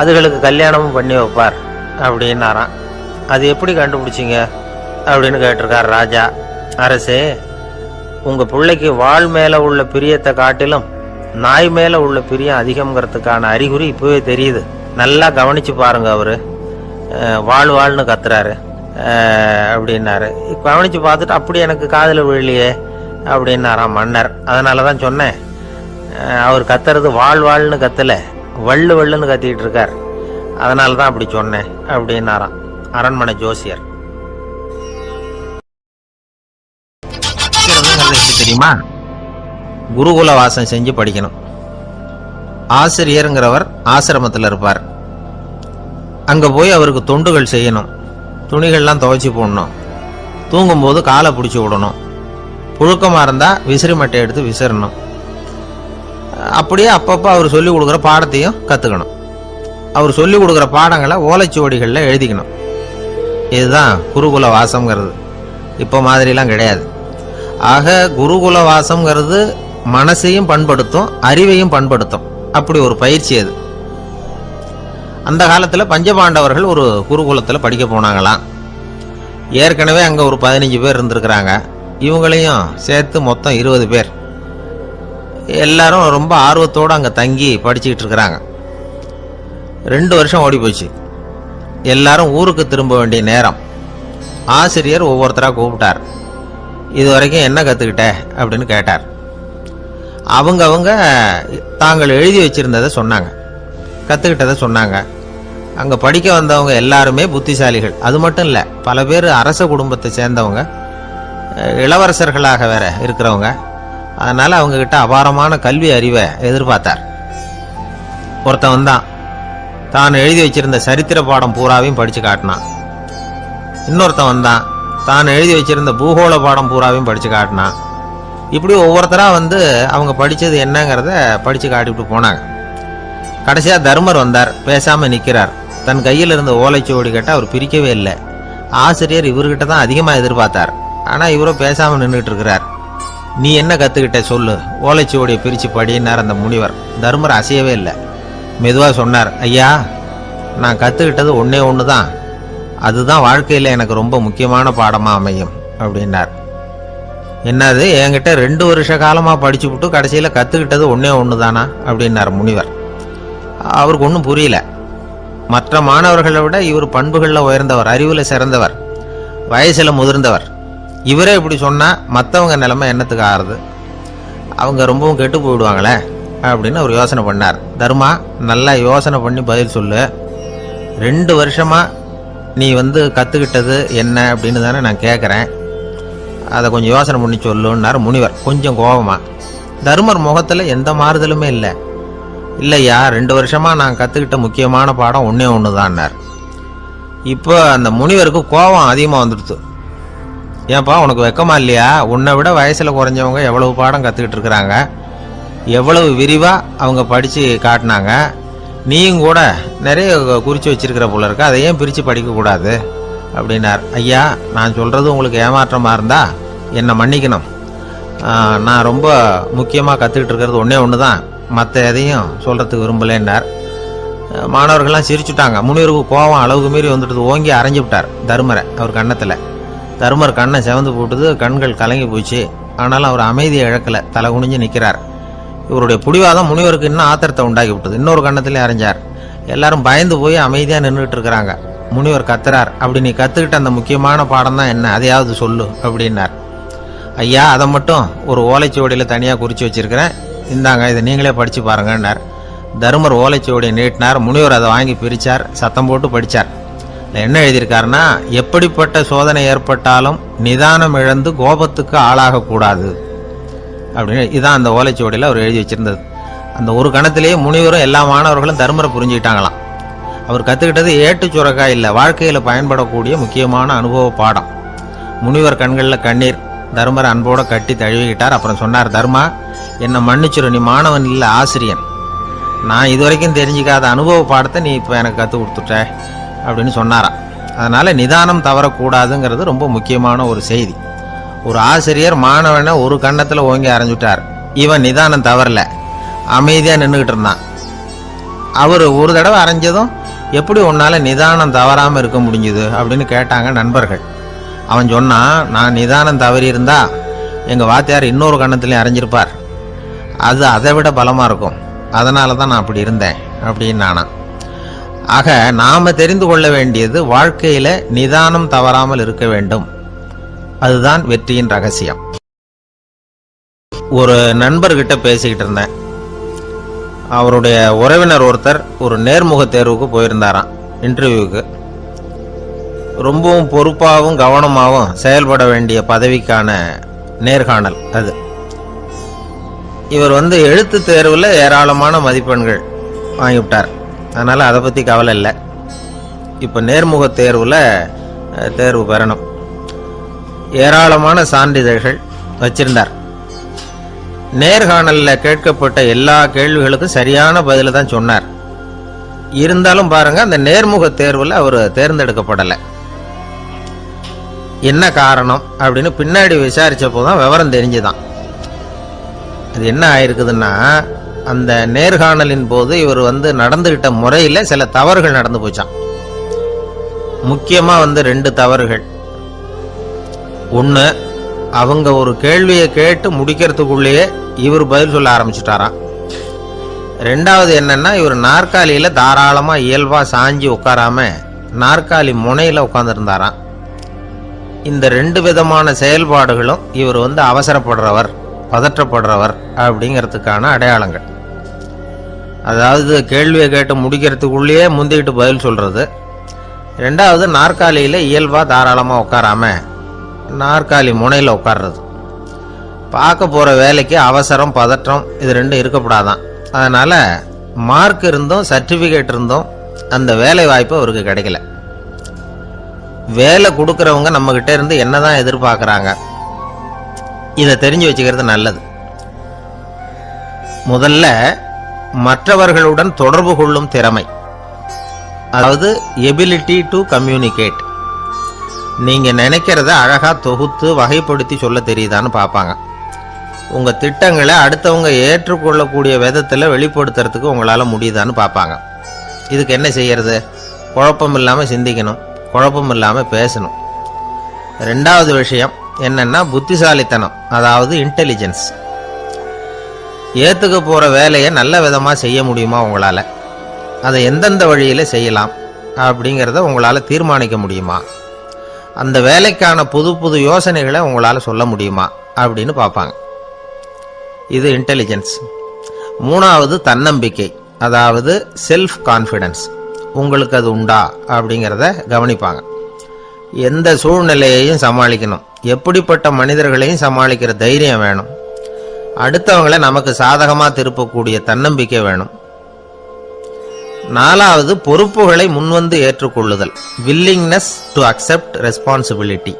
அதுகளுக்கு கல்யாணமும் பண்ணி வைப்பார் அப்படின்னாராம். அது எப்படி கண்டுபிடிச்சிங்க அப்படின்னு கேட்டிருக்கார் ராஜா. அரசே, உங்கள் பிள்ளைக்கு வாழ் மேலே உள்ள பிரியத்தை காட்டிலும் நாய் மேலே உள்ள பிரியம் அதிகம்ங்கிறதுக்கான அறிகுறி இப்போவே தெரியுது. நல்லா கவனித்து பாருங்க. அவர் வாழ்னு கத்துறாரு அப்படின்னாரு. கவனித்து பார்த்துட்டு அப்படி எனக்கு காதில் விழலையே அப்படின்னாராம் மன்னர். அதனால தான் சொன்னேன், அவர் கத்துறது வாழ்னு கத்தலை, வள்ளுன்னு கத்திக்கிட்டு இருக்கார். அதனால தான் அப்படி சொன்னேன் அப்படின்னாராம் அரண்மனை ஜோசியர். தெரியுமா? குருகுல வாசம் செஞ்சு படிக்கணும். ஆசிரியருங்கிறவர் ஆசிரமத்தில் இருப்பார். அங்கே போய் அவருக்கு தொண்டுகள் செய்யணும். துணிகள்லாம் துவைச்சி போடணும். தூங்கும்போது காலை பிடிச்சி விடணும். புழுக்கமாக இருந்தால் விசிறி மட்டை எடுத்து விசிறணும். அப்படியே அப்பப்போ அவர் சொல்லிக் கொடுக்குற பாடத்தையும் கற்றுக்கணும். அவர் சொல்லிக் கொடுக்குற பாடங்களை ஓலைச்சுவடிகளில் எழுதிக்கணும். இதுதான் குருகுல வாசம்ங்கிறது. இப்போ மாதிரிலாம் கிடையாது. ஆக குருகுல வாசம்ங்கிறது மனசையும் பண்படுத்தும், அறிவையும் பண்படுத்தும். அப்படி ஒரு பயிற்சி அது. அந்த காலத்தில் பஞ்சபாண்டவர்கள் ஒரு குருகுலத்தில் படிக்க போனாங்களாம். ஏற்கனவே அங்கே ஒரு 15 பேர் இருந்திருக்கிறாங்க. இவங்களையும் சேர்த்து மொத்தம் 20 பேர். எல்லாரும் ரொம்ப ஆர்வத்தோடு அங்கே தங்கி படிச்சுக்கிட்டு இருக்கிறாங்க. 2 வருஷம் ஓடி போச்சு. எல்லாரும் ஊருக்கு திரும்ப வேண்டிய நேரம். ஆசிரியர் ஒவ்வொருத்தராக கூப்பிட்டார். இது வரைக்கும் என்ன கற்றுக்கிட்ட அப்படின்னு கேட்டார். அவங்க தாங்கள் எழுதி வச்சிருந்ததை சொன்னாங்க, கற்றுக்கிட்டதை சொன்னாங்க. அங்கே படிக்க வந்தவங்க எல்லாருமே புத்திசாலிகள். அது மட்டும் இல்லை, பல பேர் அரச குடும்பத்தை சேர்ந்தவங்க, இளவரசர்களாக வேற இருக்கிறவங்க. அதனால் அவங்கக்கிட்ட அபாரமான கல்வி அறிவை எதிர்பார்த்தார். ஒருத்தவன் தான் எழுதி வச்சிருந்த சரித்திர பாடம் பூராவையும் படித்து காட்டினான். இன்னொருத்தவன் தான் எழுதி வச்சிருந்த பூகோள பாடம் பூராவையும் படித்து காட்டினான். இப்படி ஒவ்வொருத்தராக அவங்க படித்தது என்னங்கிறத படித்து காட்டிவிட்டு போனாங்க. கடைசியாக தர்மர் வந்தார். பேசாமல் நிற்கிறார். தன் கையில் இருந்த ஓலைச்சுவடி கேட்டால் அவர் பிரிக்கவே இல்லை. ஆசிரியர் இவர்கிட்ட தான் அதிகமாக எதிர்பார்த்தார். ஆனால் இவரோ பேசாமல் நின்றுட்டு இருக்கிறார். நீ என்ன கற்றுக்கிட்ட சொல்லு, ஓலைச்சுவடியை பிரித்து படினார் அந்த முனிவர். தர்மர் அசையவே இல்லை. மெதுவாக சொன்னார், ஐயா, நான் கற்றுக்கிட்டது ஒன்றே ஒன்று தான். அதுதான் வாழ்க்கையில் எனக்கு ரொம்ப முக்கியமான பாடமாக அமையும் அப்படின்னார். என்னது, என்கிட்ட 2 வருஷ காலமாக படிச்சு விட்டு கடைசியில் கற்றுக்கிட்டது ஒன்றே ஒன்று தானா அப்படின்னார் முனிவர். அவருக்கு ஒன்றும் புரியல. மற்ற மாணவர்களை விட இவர் பண்புகளில் உயர்ந்தவர், அறிவில் சிறந்தவர், வயசில் முதிர்ந்தவர். இவரே இப்படி சொன்னால் மற்றவங்க நிலைமை என்னத்துக்கு ஆறுது? அவங்க ரொம்பவும் கெட்டு போயிடுவாங்களே அப்படின்னு அவர் யோசனை பண்ணார். தர்மா, நல்லா யோசனை பண்ணி பதில் சொல்லு. 2 வருஷமாக நீ கற்றுக்கிட்டது என்ன அப்படின்னு தானே நான் கேட்குறேன், அதை கொஞ்சம் யோசனை பண்ணி சொல்லுன்னார் முனிவர் கொஞ்சம் கோபமாக. தருமர் முகத்தில் எந்த மாறுதலுமே இல்லை. இல்லையா, 2 வருஷமாக நான் கற்றுக்கிட்ட முக்கியமான பாடம் ஒன்று தான்னார். இப்போ அந்த முனிவருக்கு கோபம் அதிகமாக வந்துடுது. ஏன்பா உனக்கு வெக்கமா இல்லையா? உன்னை விட வயசில் குறைஞ்சவங்க எவ்வளவு பாடம் கற்றுக்கிட்டு இருக்கிறாங்க, எவ்வளவு விரிவாக அவங்க படித்து காட்டினாங்க. நீயும் கூட நிறைய குறித்து வச்சிருக்கிற போல இருக்க, அதை ஏன் பிரித்து படிக்கக்கூடாது அப்படின்னார். ஐயா, நான் சொல்கிறது உங்களுக்கு ஏமாற்றமாக இருந்தால் என்னை மன்னிக்கணும். நான் ரொம்ப முக்கியமாக கற்றுக்கிட்டு இருக்கிறது ஒன்று தான், மற்ற எதையும் சொல்கிறதுக்கு விரும்பலைன்னார். மாணவர்கள்லாம் சிரிச்சுட்டாங்க. முனிவருக்கு கோபம் அளவுக்கு மீறி வந்துட்டு ஓங்கி அரைஞ்சி விட்டார் தருமரை அவர் கன்னத்தில். தருமர் கண்ணை செவந்து போட்டுது, கண்கள் கலங்கி போச்சு. ஆனாலும் அவர் அமைதியை இழக்கலை, தலை குனிஞ்சு நிற்கிறார். இவருடைய புடிவாதம் முனிவருக்கு இன்னும் ஆத்திரத்தை உண்டாக்கி விட்டது. இன்னொரு கன்னத்திலே அரைஞ்சார். எல்லாரும் பயந்து போய் அமைதியாக நின்றுட்டு இருக்கிறாங்க. முனிவர் கத்துறார், அப்படி நீ கற்றுக்கிட்ட அந்த முக்கியமான பாடம் தான் என்ன, அதையாவது சொல்லு அப்படின்னார். ஐயா, அதை மட்டும் ஒரு ஓலைச்சுவடியில் தனியாக குறித்து வச்சிருக்கிறேன், இந்தாங்க, இதை நீங்களே படித்து பாருங்கன்னார். தருமர் ஓலைச்சுவடியை நீட்டினார். முனிவர் அதை வாங்கி பிரித்தார், சத்தம் போட்டு படித்தார். என்ன எழுதியிருக்காருன்னா, எப்படிப்பட்ட சோதனை ஏற்பட்டாலும் நிதானம் இழந்து கோபத்துக்கு ஆளாகக்கூடாது அப்படின்னு. இதான் அந்த ஓலைச்சுவடியில் அவர் எழுதி வச்சிருந்தது. அந்த ஒரு கணத்திலேயே முனிவரும் எல்லா மாணவர்களும் தருமரை புரிஞ்சுக்கிட்டாங்களாம். அவர் கற்றுக்கிட்டது ஏட்டு சுரக்காய் இல்லை, வாழ்க்கையில் பயன்படக்கூடிய முக்கியமான அனுபவ பாடம். முனிவர் கண்களில் கண்ணீர். தருமரை அன்போடு கட்டி தழுவிக்கிட்டார். அப்புறம் சொன்னார், தர்மா, என்னை மன்னிச்சிரு, நீ மாணவன் இல்லை, ஆசிரியன். நான் இதுவரைக்கும் தெரிஞ்சிக்காத அனுபவ பாடத்தை நீ இப்போ எனக்கு கற்றுக் கொடுத்துட்ட அப்படின்னு சொன்னாராம். அதனால் நிதானம் தவறக்கூடாதுங்கிறது ரொம்ப முக்கியமான ஒரு செய்தி. ஒரு ஆசிரியர் மாணவனை ஒரு கன்னத்தில் ஓங்கி அரைஞ்சுட்டார். இவன் நிதானம் தவறல, அமைதியாக நின்றுக்கிட்டு இருந்தான். அவர் ஒரு தடவை அரைஞ்சதும் எப்படி உன்னால் நிதானம் தவறாமல் இருக்க முடிஞ்சுது அப்படின்னு கேட்டாங்க நண்பர்கள். அவன் சொன்னான், நான் நிதானம் தவறி இருந்தா எங்கள் வாத்தியார் இன்னொரு கன்னத்துலேயும் அரைஞ்சிருப்பார், அது அதை விட பலமாக இருக்கும், அதனால தான் நான் அப்படி இருந்தேன் அப்படின்னு நானா. ஆக நாம் தெரிந்து கொள்ள வேண்டியது, வாழ்க்கையில் நிதானம் தவறாமல் இருக்க வேண்டும். அதுதான் வெற்றியின் ரகசியம். ஒரு நண்பர்கிட்ட பேசிக்கிட்டு இருந்தேன். அவருடைய உறவினர் ஒருத்தர் ஒரு நேர்முக தேர்வுக்கு போயிருந்தாராம், இன்டர்வியூக்கு. ரொம்பவும் பொறுப்பாகவும் கவனமாகவும் செயல்பட வேண்டிய பதவிக்கான நேர்காணல் அது. இவர் எழுத்து தேர்வில் ஏராளமான மதிப்பெண்கள் வாங்கிவிட்டார். அதனால் அதை பற்றி கவலை இல்லை. இப்போ நேர்முக தேர்வில் தேர்வு பெறணும். ஏராளமான சான்றிதழ்கள் வச்சிருந்தார். நேர்காணலில் கேட்கப்பட்ட எல்லா கேள்விகளுக்கும் சரியான பதிலை தான் சொன்னார். இருந்தாலும் பாருங்க, அந்த நேர்முக தேர்வில் அவர் தேர்ந்தெடுக்கப்படலை. என்ன காரணம் அப்படின்னு பின்னாடி விசாரிச்சப்போ தான் விவரம் தெரிஞ்சுதான். அது என்ன ஆயிருக்குதுன்னா, அந்த நேர்காணலின் போது இவர் நடந்துகிட்ட முறையில் சில தவறுகள் நடந்து போச்சான். முக்கியமாக 2 தவறுகள். ஒன்று, அவங்க ஒரு கேள்வியை கேட்டு முடிக்கிறதுக்குள்ளேயே இவர் பதில் சொல்ல ஆரம்பிச்சுட்டாராம். 2வது என்னன்னா, இவர் நாற்காலியில் தாராளமாக இயல்பாக சாஞ்சி உட்காராம நாற்காலி முனையில் உட்காந்துருந்தாராம். இந்த 2 விதமான செயல்பாடுகளும் இவர் அவசரப்படுறவர், பதற்றப்படுறவர் அப்படிங்கிறதுக்கான அடையாளங்கள். அதாவது கேள்வியை கேட்டு முடிக்கிறதுக்குள்ளேயே முந்திக்கிட்டு பதில் சொல்கிறது. 2வது, நாற்காலியில் இயல்பாக தாராளமாக உட்காராம நாற்காலி முனையில் உட்கார்றது. பார்க்க போகிற வேலைக்கு அவசரம், பதற்றம் இது 2 இருக்கக்கூடாதான். அதனால் மார்க் இருந்தும் சர்டிஃபிகேட் இருந்தும் அந்த வேலை வாய்ப்பு அவருக்கு கிடைக்கல. வேலை கொடுக்குறவங்க நம்மகிட்ட இருந்து என்னதான் எதிர்பார்க்குறாங்க, இதை தெரிஞ்சு வச்சுக்கிறது நல்லது. முதல்ல, மற்றவர்களுடன் தொடர்பு கொள்ளும் திறமை, அதாவது எபிலிட்டி டு கம்யூனிகேட். நீங்கள் நினைக்கிறத அழகாக தொகுத்து வகைப்படுத்தி சொல்ல தெரியுதான்னு பார்ப்பாங்க. உங்கள் திட்டங்களை அடுத்தவங்க ஏற்றுக்கொள்ளக்கூடிய விதத்தில் வெளிப்படுத்துறதுக்கு உங்களால் முடியுதான்னு பார்ப்பாங்க. இதுக்கு என்ன செய்யறது? குழப்பம் இல்லாமல் சிந்திக்கணும், குழப்பம் இல்லாமல் பேசணும். 2வது விஷயம் என்னன்னா, புத்திசாலித்தனம், அதாவது இன்டெலிஜென்ஸ். ஏற்றுக்க போகிற வேலையை நல்ல விதமாக செய்ய முடியுமா உங்களால்? அதை எந்தெந்த வழியில் செய்யலாம் அப்படிங்கிறத உங்களால் தீர்மானிக்க முடியுமா? அந்த வேலைக்கான புது புது யோசனைகளை உங்களால் சொல்ல முடியுமா அப்படின்னு பார்ப்பாங்க. இது இன்டெலிஜென்ஸ். 3வது தன்னம்பிக்கை, அதாவது செல்ஃப் கான்ஃபிடன்ஸ். உங்களுக்கு அது உண்டா அப்படிங்கிறத கவனிப்பாங்க. எந்த சூழ்நிலையையும் சமாளிக்கணும், எப்படிப்பட்ட மனிதர்களையும் சமாளிக்கிற தைரியம் வேணும், அடுத்தவங்களை நமக்கு சாதகமாக திருப்பக்கூடிய தன்னம்பிக்கை வேணும். 4வது பொறுப்புகளை முன்வந்து ஏற்றுக்கொள்ளுதல், வில்லிங்னஸ் டு அக்செப்ட் ரெஸ்பான்சிபிலிட்டி.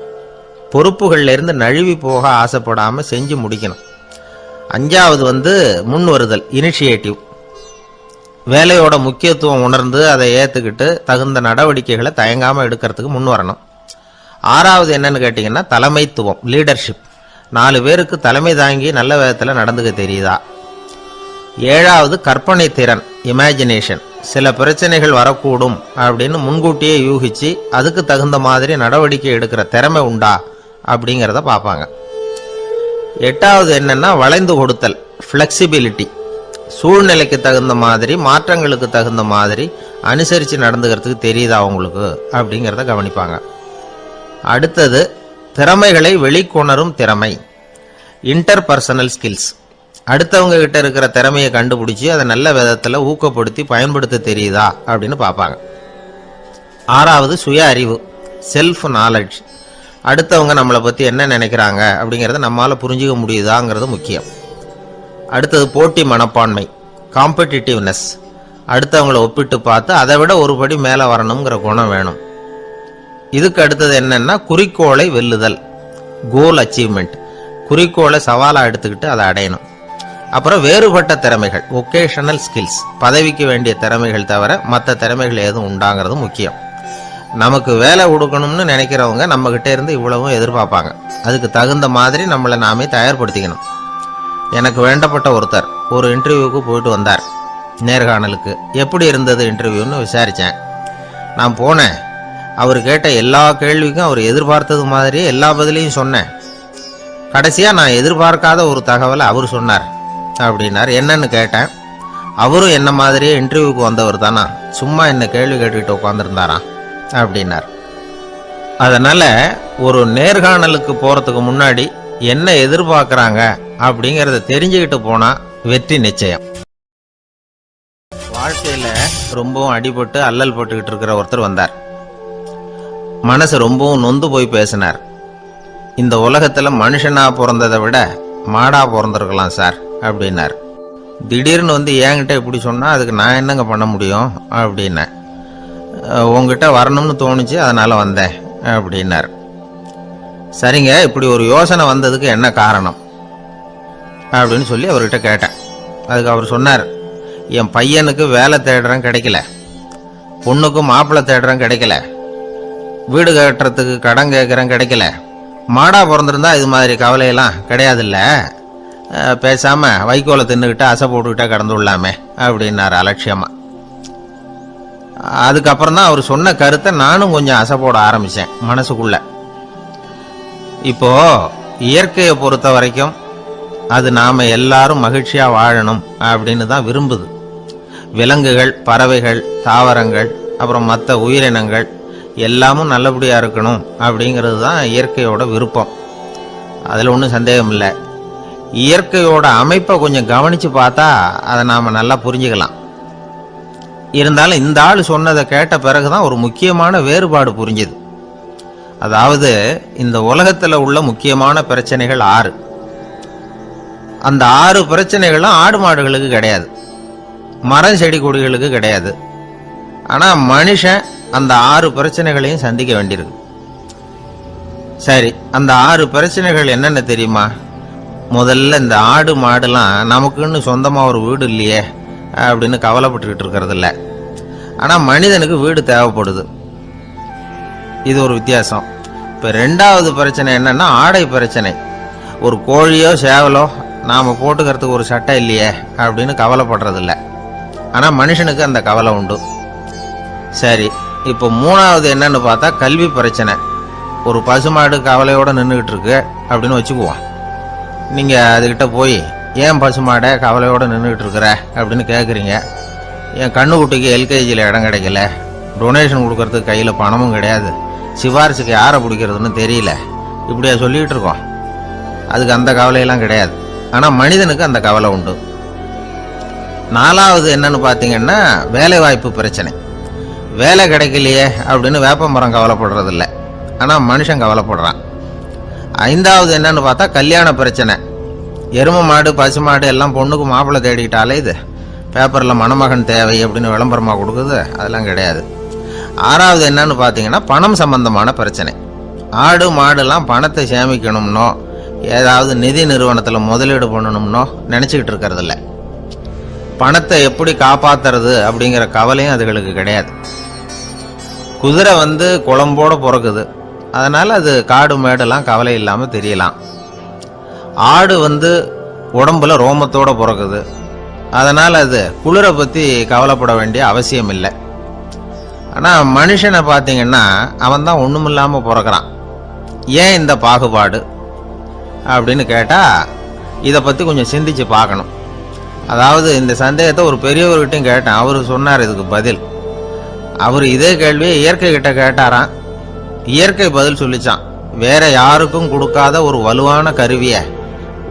பொறுப்புகள்லேருந்து நழுவி போக ஆசைப்படாமல் செஞ்சு முடிக்கணும். 5வது முன் வருதல், இனிஷியேட்டிவ். வேலையோட முக்கியத்துவம் உணர்ந்து அதை ஏற்றுக்கிட்டு தகுந்த நடவடிக்கைகளை தயங்காமல் எடுக்கிறதுக்கு முன் வரணும். 6வது என்னன்னு கேட்டிங்கன்னா தலைமைத்துவம், லீடர்ஷிப். 4 பேருக்கு தலைமை தாங்கி நல்ல விதத்தில் நடந்துக்க தெரியுதா. 7வது கற்பனை திறன், இமேஜினேஷன். சில பிரச்சனைகள் வரக்கூடும் அப்படின்னு முன்கூட்டியே யூகிச்சு அதுக்கு தகுந்த மாதிரி நடவடிக்கை எடுக்கிற திறமை உண்டா அப்படிங்கிறத பார்ப்பாங்க. 8வது என்னன்னா வளைந்து கொடுத்தல், ஃப்ளெக்சிபிலிட்டி. சூழ்நிலைக்கு தகுந்த மாதிரி, மாற்றங்களுக்கு தகுந்த மாதிரி அனுசரித்து நடந்துக்கிறதுக்கு தெரியுதா அவங்களுக்கு அப்படிங்கிறத கவனிப்பாங்க. அடுத்தது திறமைகளை வெளிக்கொணரும் திறமை, இன்டர்பர்சனல் ஸ்கில்ஸ். அடுத்தவங்க கிட்ட இருக்கிற திறமையை கண்டுபிடிச்சி அதை நல்ல விதத்தில் ஊக்கப்படுத்தி பயன்படுத்த தெரியுதா அப்படின்னு பார்ப்பாங்க. 6வது சுய அறிவு, செல்ஃப் நாலெட்ஜ். அடுத்தவங்க நம்மளை பற்றி என்ன நினைக்கிறாங்க அப்படிங்கிறத நம்மளால் புரிஞ்சிக்க முடியுதாங்கிறது முக்கியம். அடுத்தது போட்டி மனப்பான்மை, காம்படிட்டிவ்னஸ். அடுத்தவங்களை ஒப்பிட்டு பார்த்து அதை விட ஒரு படி மேலே வரணுங்கிற குணம் வேணும். இதுக்கு அடுத்தது என்னன்னா குறிக்கோளை வெல்லுதல், கோல் அச்சீவ்மெண்ட். குறிக்கோளை சவாலாக எடுத்துக்கிட்டு அதை அடையணும். அப்புறம் வேறுபட்ட திறமைகள், ஒகேஷனல் ஸ்கில்ஸ். பதவிக்கு வேண்டிய திறமைகள் தவிர மற்ற திறமைகள் எதுவும் உண்டாங்கிறது முக்கியம். நமக்கு வேலை கொடுக்கணும்னு நினைக்கிறவங்க நம்மகிட்ட இருந்து இவ்வளவும் எதிர்பார்ப்பாங்க. அதுக்கு தகுந்த மாதிரி நம்மளை நாமே தயார்படுத்திக்கணும். எனக்கு வேண்டப்பட்ட ஒருத்தர் ஒரு இன்டர்வியூவுக்கு போயிட்டு வந்தார், நேர்காணலுக்கு. எப்படி இருந்தது இன்டர்வியூன்னு விசாரித்தேன். நான் போனேன். அவர் கேட்ட எல்லா கேள்விக்கும் அவர் எதிர்பார்த்தது மாதிரியே எல்லா பதிலையும் சொன்னேன். கடைசியாக நான் எதிர்பார்க்காத ஒரு தகவலை அவர் சொன்னார் அப்படின்னார். என்னன்னு கேட்டேன். அவரும் என்ன மாதிரியே இன்டர்வியூக்கு வந்தவர் தானா, சும்மா என்ன கேள்வி கேட்டுக்கிட்டு உட்காந்துருந்தாராம் அப்படின்னார். அதனால் ஒரு நேர்காணலுக்கு போகிறதுக்கு முன்னாடி என்ன எதிர்பார்க்குறாங்க அப்படிங்கிறத தெரிஞ்சுக்கிட்டு போனால் வெற்றி நிச்சயம். வாழ்க்கையில் ரொம்பவும் அடிபட்டு அல்லல் பட்டுக்கிட்டு இருக்கிற ஒருத்தர் வந்தார். மனசு ரொம்பவும் நொந்து போய் பேசினார். இந்த உலகத்தில் மனுஷனாக பிறந்ததை விட மாடாக பிறந்திருக்கலாம் சார் அப்படின்னார். திடீர்னு என்கிட்ட இப்படி சொன்னால் அதுக்கு நான் என்னங்க பண்ண முடியும் அப்படின்னேன். உங்ககிட்ட வரணும்னு தோணுச்சு, அதனால் வந்தேன் அப்படின்னார். சரிங்க, இப்படி ஒரு யோசனை வந்ததுக்கு என்ன காரணம் அப்படின்னு சொல்லி அவர்கிட்ட கேட்டேன். அதுக்கு அவர் சொன்னார், என் பையனுக்கு வேலை தேடுறேன் கிடைக்கல, பொண்ணுக்கு மாப்பிள்ளை தேடுறேன் கிடைக்கல, வீடு கட்டுறதுக்கு கடன் கேட்குறேன் கிடைக்கல. மாடா பிறந்திருந்தா இது மாதிரி கவலையெல்லாம் கிடையாதுல்ல, பேசாமல் வைக்கோலை தின்னுக்கிட்டு அசை போட்டுக்கிட்டே கடந்து விடலாமே அப்படின்னார் அலட்சியமாக. அதுக்கப்புறம் தான் அவர் சொன்ன கருத்தை நானும் கொஞ்சம் அசை போட ஆரம்பித்தேன் மனசுக்குள்ள. இப்போ இயற்கையை பொறுத்த வரைக்கும் அது நாம் எல்லாரும் மகிழ்ச்சியாக வாழணும் அப்படின்னு தான் விரும்புது. விலங்குகள், பறவைகள், தாவரங்கள், அப்புறம் மற்ற உயிரினங்கள் எல்லாமும் நல்லபடியாக இருக்கணும் அப்படிங்கிறது தான் இயற்கையோட விருப்பம். அதில் ஒன்றும் சந்தேகம் இல்லை. இயற்கையோட அமைப்பை கொஞ்சம் கவனித்து பார்த்தா அதை நாம் நல்லா புரிஞ்சுக்கலாம். இருந்தாலும் இந்த ஆள் சொன்னதை கேட்ட பிறகு தான் ஒரு முக்கியமான வேறுபாடு புரிஞ்சுது. அதாவது இந்த உலகத்தில் உள்ள முக்கியமான பிரச்சனைகள் 6. அந்த 6 பிரச்சனைகளும் ஆடு மாடுகளுக்கு கிடையாது, மரம் செடி கொடிகளுக்கு கிடையாது. ஆனால் மனுஷன் அந்த 6 பிரச்சனைகளையும் சந்திக்க வேண்டியிருக்கு. சரி, அந்த 6 பிரச்சனைகள் என்னென்ன தெரியுமா? முதல்ல இந்த ஆடு மாடுலாம் நமக்குன்னு சொந்தமாக ஒரு வீடு இல்லையே அப்படின்னு கவலைப்பட்டுக்கிட்டு இருக்கிறது இல்லை. ஆனால் மனிதனுக்கு வீடு தேவைப்படுது. இது ஒரு வித்தியாசம். இப்போ 2வது பிரச்சனை என்னன்னா ஆடை பிரச்சனை. ஒரு கோழியோ சேவலோ நாம் போட்டுக்கிறதுக்கு ஒரு சட்டை இல்லையே அப்படின்னு கவலைப்படுறதில்ல. ஆனால் மனுஷனுக்கு அந்த கவலை உண்டு. சரி, இப்போ 3வது என்னன்னு பார்த்தா கல்வி பிரச்சனை. ஒரு பசுமாடு கவலையோடு நின்றுக்கிட்டு இருக்கு அப்படின்னு வச்சுக்குவோம். நீங்கள் அதுக்கிட்ட போய் ஏன் பசுமாடை கவலையோடு நின்றுக்கிட்டு இருக்கிற அப்படின்னு கேட்குறீங்க. என் கண்ணுக்குட்டிக்கு எல்கேஜியில் இடம் கிடைக்கல, டொனேஷன் கொடுக்கறதுக்கு கையில் பணமும் கிடையாது, சிபாரிசுக்கு யாரை பிடிக்கிறதுன்னு தெரியல, இப்படியா சொல்லிகிட்டு இருக்கோம். அதுக்கு அந்த கவலையெல்லாம் கிடையாது. ஆனால் மனிதனுக்கு அந்த கவலை உண்டு. 4வது என்னன்னு பார்த்தீங்கன்னா வேலைவாய்ப்பு பிரச்சனை. வேலை கிடைக்கலையே அப்படின்னு வேப்ப மரம் கவலைப்படுறதில்ல, ஆனால் மனுஷன் கவலைப்படுறான். 5வது என்னன்னு பார்த்தா கல்யாண பிரச்சனை. எருமை மாடு பசு மாடு எல்லாம் பொண்ணுக்கு மாப்பிள்ளை தேடிக்கிட்டாலே இது பேப்பரில் மணமகன் தேவை அப்படின்னு விளம்பரமாக கொடுக்குது, அதெல்லாம் கிடையாது. 6வது என்னன்னு பார்த்தீங்கன்னா பணம் சம்பந்தமான பிரச்சனை. ஆடு மாடுலாம் பணத்தை சேமிக்கணும்னோ ஏதாவது நிதி நிறுவனத்தில் முதலீடு பண்ணணும்னோ நினச்சிக்கிட்டு இருக்கிறதில்ல. பணத்தை எப்படி காப்பாற்றுறது அப்படிங்கிற கவலையும் அதுகளுக்கு கிடையாது. குதிரை குளம்போடு பிறக்குது, அதனால் அது காடு மேடெல்லாம் கவலை இல்லாமல் தெரியலாம். ஆடு உடம்புல ரோமத்தோடு பிறக்குது, அதனால் அது குளிரை பற்றி கவலைப்பட வேண்டிய அவசியம் இல்லை. ஆனால் மனுஷனை பார்த்தீங்கன்னா அவன் தான் ஒன்றும் இல்லாமல் பிறக்கிறான். ஏன் இந்த பாகுபாடு அப்படின்னு கேட்டால் இதை பற்றி கொஞ்சம் சிந்திச்சு பார்க்கணும். அதாவது இந்த சந்தேகத்தை ஒரு பெரியவர்கிட்டையும் கேட்டேன், அவர் சொன்னார் இதுக்கு பதில். அவர் இதே கேள்வியை இயற்கை கிட்ட கேட்டாராம். இயற்கை பதில் சொல்லிச்சான், வேற யாருக்கும் கொடுக்காத ஒரு வலுவான கருவியை,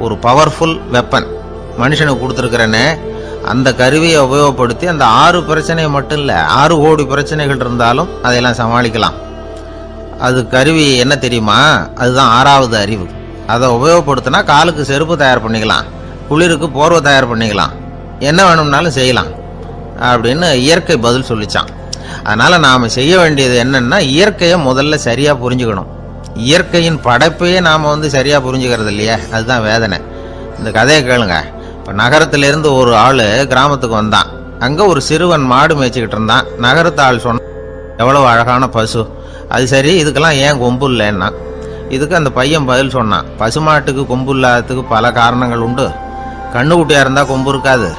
ஒரு பவர்ஃபுல் வெப்பன் மனுஷனுக்கு கொடுத்துருக்கிறேன்னு, அந்த கருவியை உபயோகப்படுத்தி அந்த 6 பிரச்சனை மட்டும் இல்லை 6 கோடி பிரச்சனைகள் இருந்தாலும் அதையெல்லாம் சமாளிக்கலாம். அது கருவி என்ன தெரியுமா? அதுதான் 6வது அறிவு. அதை உபயோகப்படுத்தினா காலுக்கு செருப்பு தயார் பண்ணிக்கலாம், குளிருக்கு போர்வை தயார் பண்ணிக்கலாம், என்ன வேணும்னாலும் செய்யலாம் அப்படின்னு இயற்கை பதில் சொல்லிச்சான். அதனால் நாம் செய்ய வேண்டியது என்னன்னா இயற்கையை முதல்ல சரியாக புரிஞ்சுக்கணும். இயற்கையின் படைப்பையே நாம் சரியாக புரிஞ்சுக்கிறது இல்லையே, அதுதான் வேதனை. இந்த கதையை கேளுங்க. இப்போ நகரத்திலேருந்து ஒரு ஆள் கிராமத்துக்கு வந்தான். அங்கே ஒரு சிறுவன் மாடு மேய்ச்சிக்கிட்டு இருந்தான். நகரத்து ஆள் சொன்ன, எவ்வளோ அழகான பசு, அது சரி இதுக்கெல்லாம் ஏன் கொம்பு இல்லைன்னா. இதுக்கு அந்த பையன் பதில் சொன்னான், பசுமாட்டுக்கு கொம்பு இல்லாததுக்கு பல காரணங்கள் உண்டு. கண்ணுக்குட்டியாக இருந்தால் கொம்பு இருக்காது,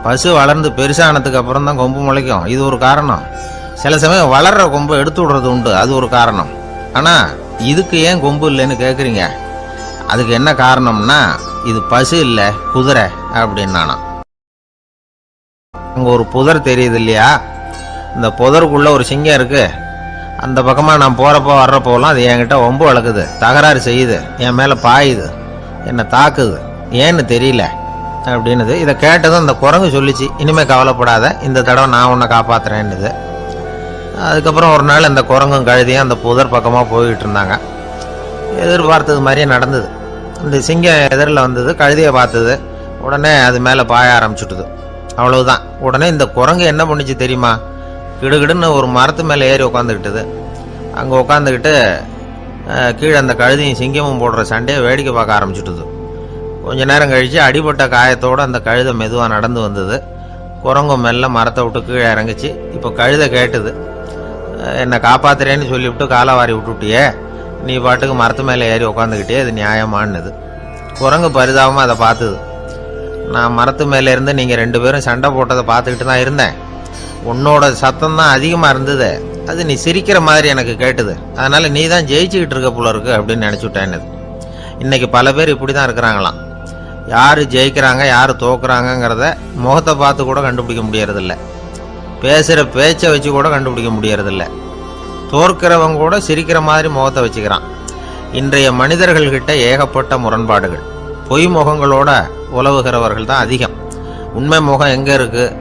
பசு வளர்ந்து பெருசானதுக்கு அப்புறம் தான் கொம்பு முளைக்கும், இது ஒரு காரணம். சில சமயம் வளர்கிற கொம்பை எடுத்து விடுறது உண்டு, அது ஒரு காரணம். ஆனால் இதுக்கு ஏன் கொம்பு இல்லைன்னு கேட்குறீங்க, அதுக்கு என்ன காரணம்னா இது பசு இல்லை குதிரை அப்படின்னானா. அங்கே ஒரு புதர் தெரியுது இல்லையா, இந்த புதருக்குள்ளே ஒரு சிங்கம் இருக்குது. அந்த பக்கமாக நான் போகிறப்போ வர்றப்போலாம் அது என்கிட்ட ஒம்பு வளர்க்குது, தகராறு செய்யுது, என் மேலே பாயுது, என்னை தாக்குது, ஏன்னு தெரியல அப்படின்னுது. இதை கேட்டதும் அந்த குரங்கு சொல்லிச்சு, இனிமேல் கவலைப்படாத, இந்த தடவை நான் உன்னை காப்பாற்றுறேன்னுது. அதுக்கப்புறம் ஒரு நாள் அந்த குரங்கும் கழுதியும் அந்த புதர் பக்கமாக போய்கிட்டு இருந்தாங்க. எதிர்பார்த்தது மாதிரியே நடந்தது. இந்த சிங்கம் எதிரில் வந்தது, கழுதியை பார்த்தது, உடனே அது மேலே பாய ஆரம்பிச்சுட்டுது. அவ்வளவுதான். உடனே இந்த குரங்கு என்ன பண்ணிச்சு தெரியுமா, கிடுகிடுன்னு ஒரு மரத்து மேலே ஏறி உட்காந்துக்கிட்டது. அங்கே உட்காந்துக்கிட்டு கீழே அந்த கழுதியும் சிங்கமும் போடுற சண்டையை வேடிக்கை பார்க்க ஆரம்பிச்சுட்டுது. கொஞ்ச நேரம் கழித்து அடிபட்ட காயத்தோடு அந்த கழுதை மெதுவாக நடந்து வந்தது. குரங்கு மெல்ல மரத்தை விட்டு கீழே இறங்குச்சு. இப்போ கழுதை கேட்டுது, என்னை காப்பாத்துறேன்னு சொல்லிவிட்டு காலை வாரி விட்டுட்டியே, நீ பாட்டுக்கு மரத்து மேலே ஏறி உட்காந்துக்கிட்டே, அது நியாயமானது. குரங்கு பரிதாபமாக அதை பார்த்துது. நான் மரத்து மேலே இருந்து நீங்கள் 2 பேரும் சண்டை போட்டதை பார்த்துக்கிட்டு தான் இருந்தேன். உன்னோட சத்தம் தான் அதிகமாக இருந்தது, அது நீ சிரிக்கிற மாதிரி எனக்கு கேட்டுது, அதனால் நீ தான் ஜெயிச்சுக்கிட்டு இருக்க போல இருக்கு அப்படின்னு நினச்சுட்டேன்னு. இன்றைக்கி பல பேர் இப்படி தான் இருக்கிறாங்களாம். யார் ஜெயிக்கிறாங்க யார் தோக்குறாங்கங்கிறத முகத்தை பார்த்து கூட கண்டுபிடிக்க முடியறதில்ல, பேசுகிற பேச்சை வச்சு கூட கண்டுபிடிக்க முடியறதில்ல. தோற்கிறவங்க கூட சிரிக்கிற மாதிரி முகத்தை வச்சுக்கிறான். இன்றைய மனிதர்கள்கிட்ட ஏகப்பட்ட முரண்பாடுகள். பொய் முகங்களோட உலவுகிறவர்கள் தான் அதிகம். உண்மை முகம் எங்கே இருக்குது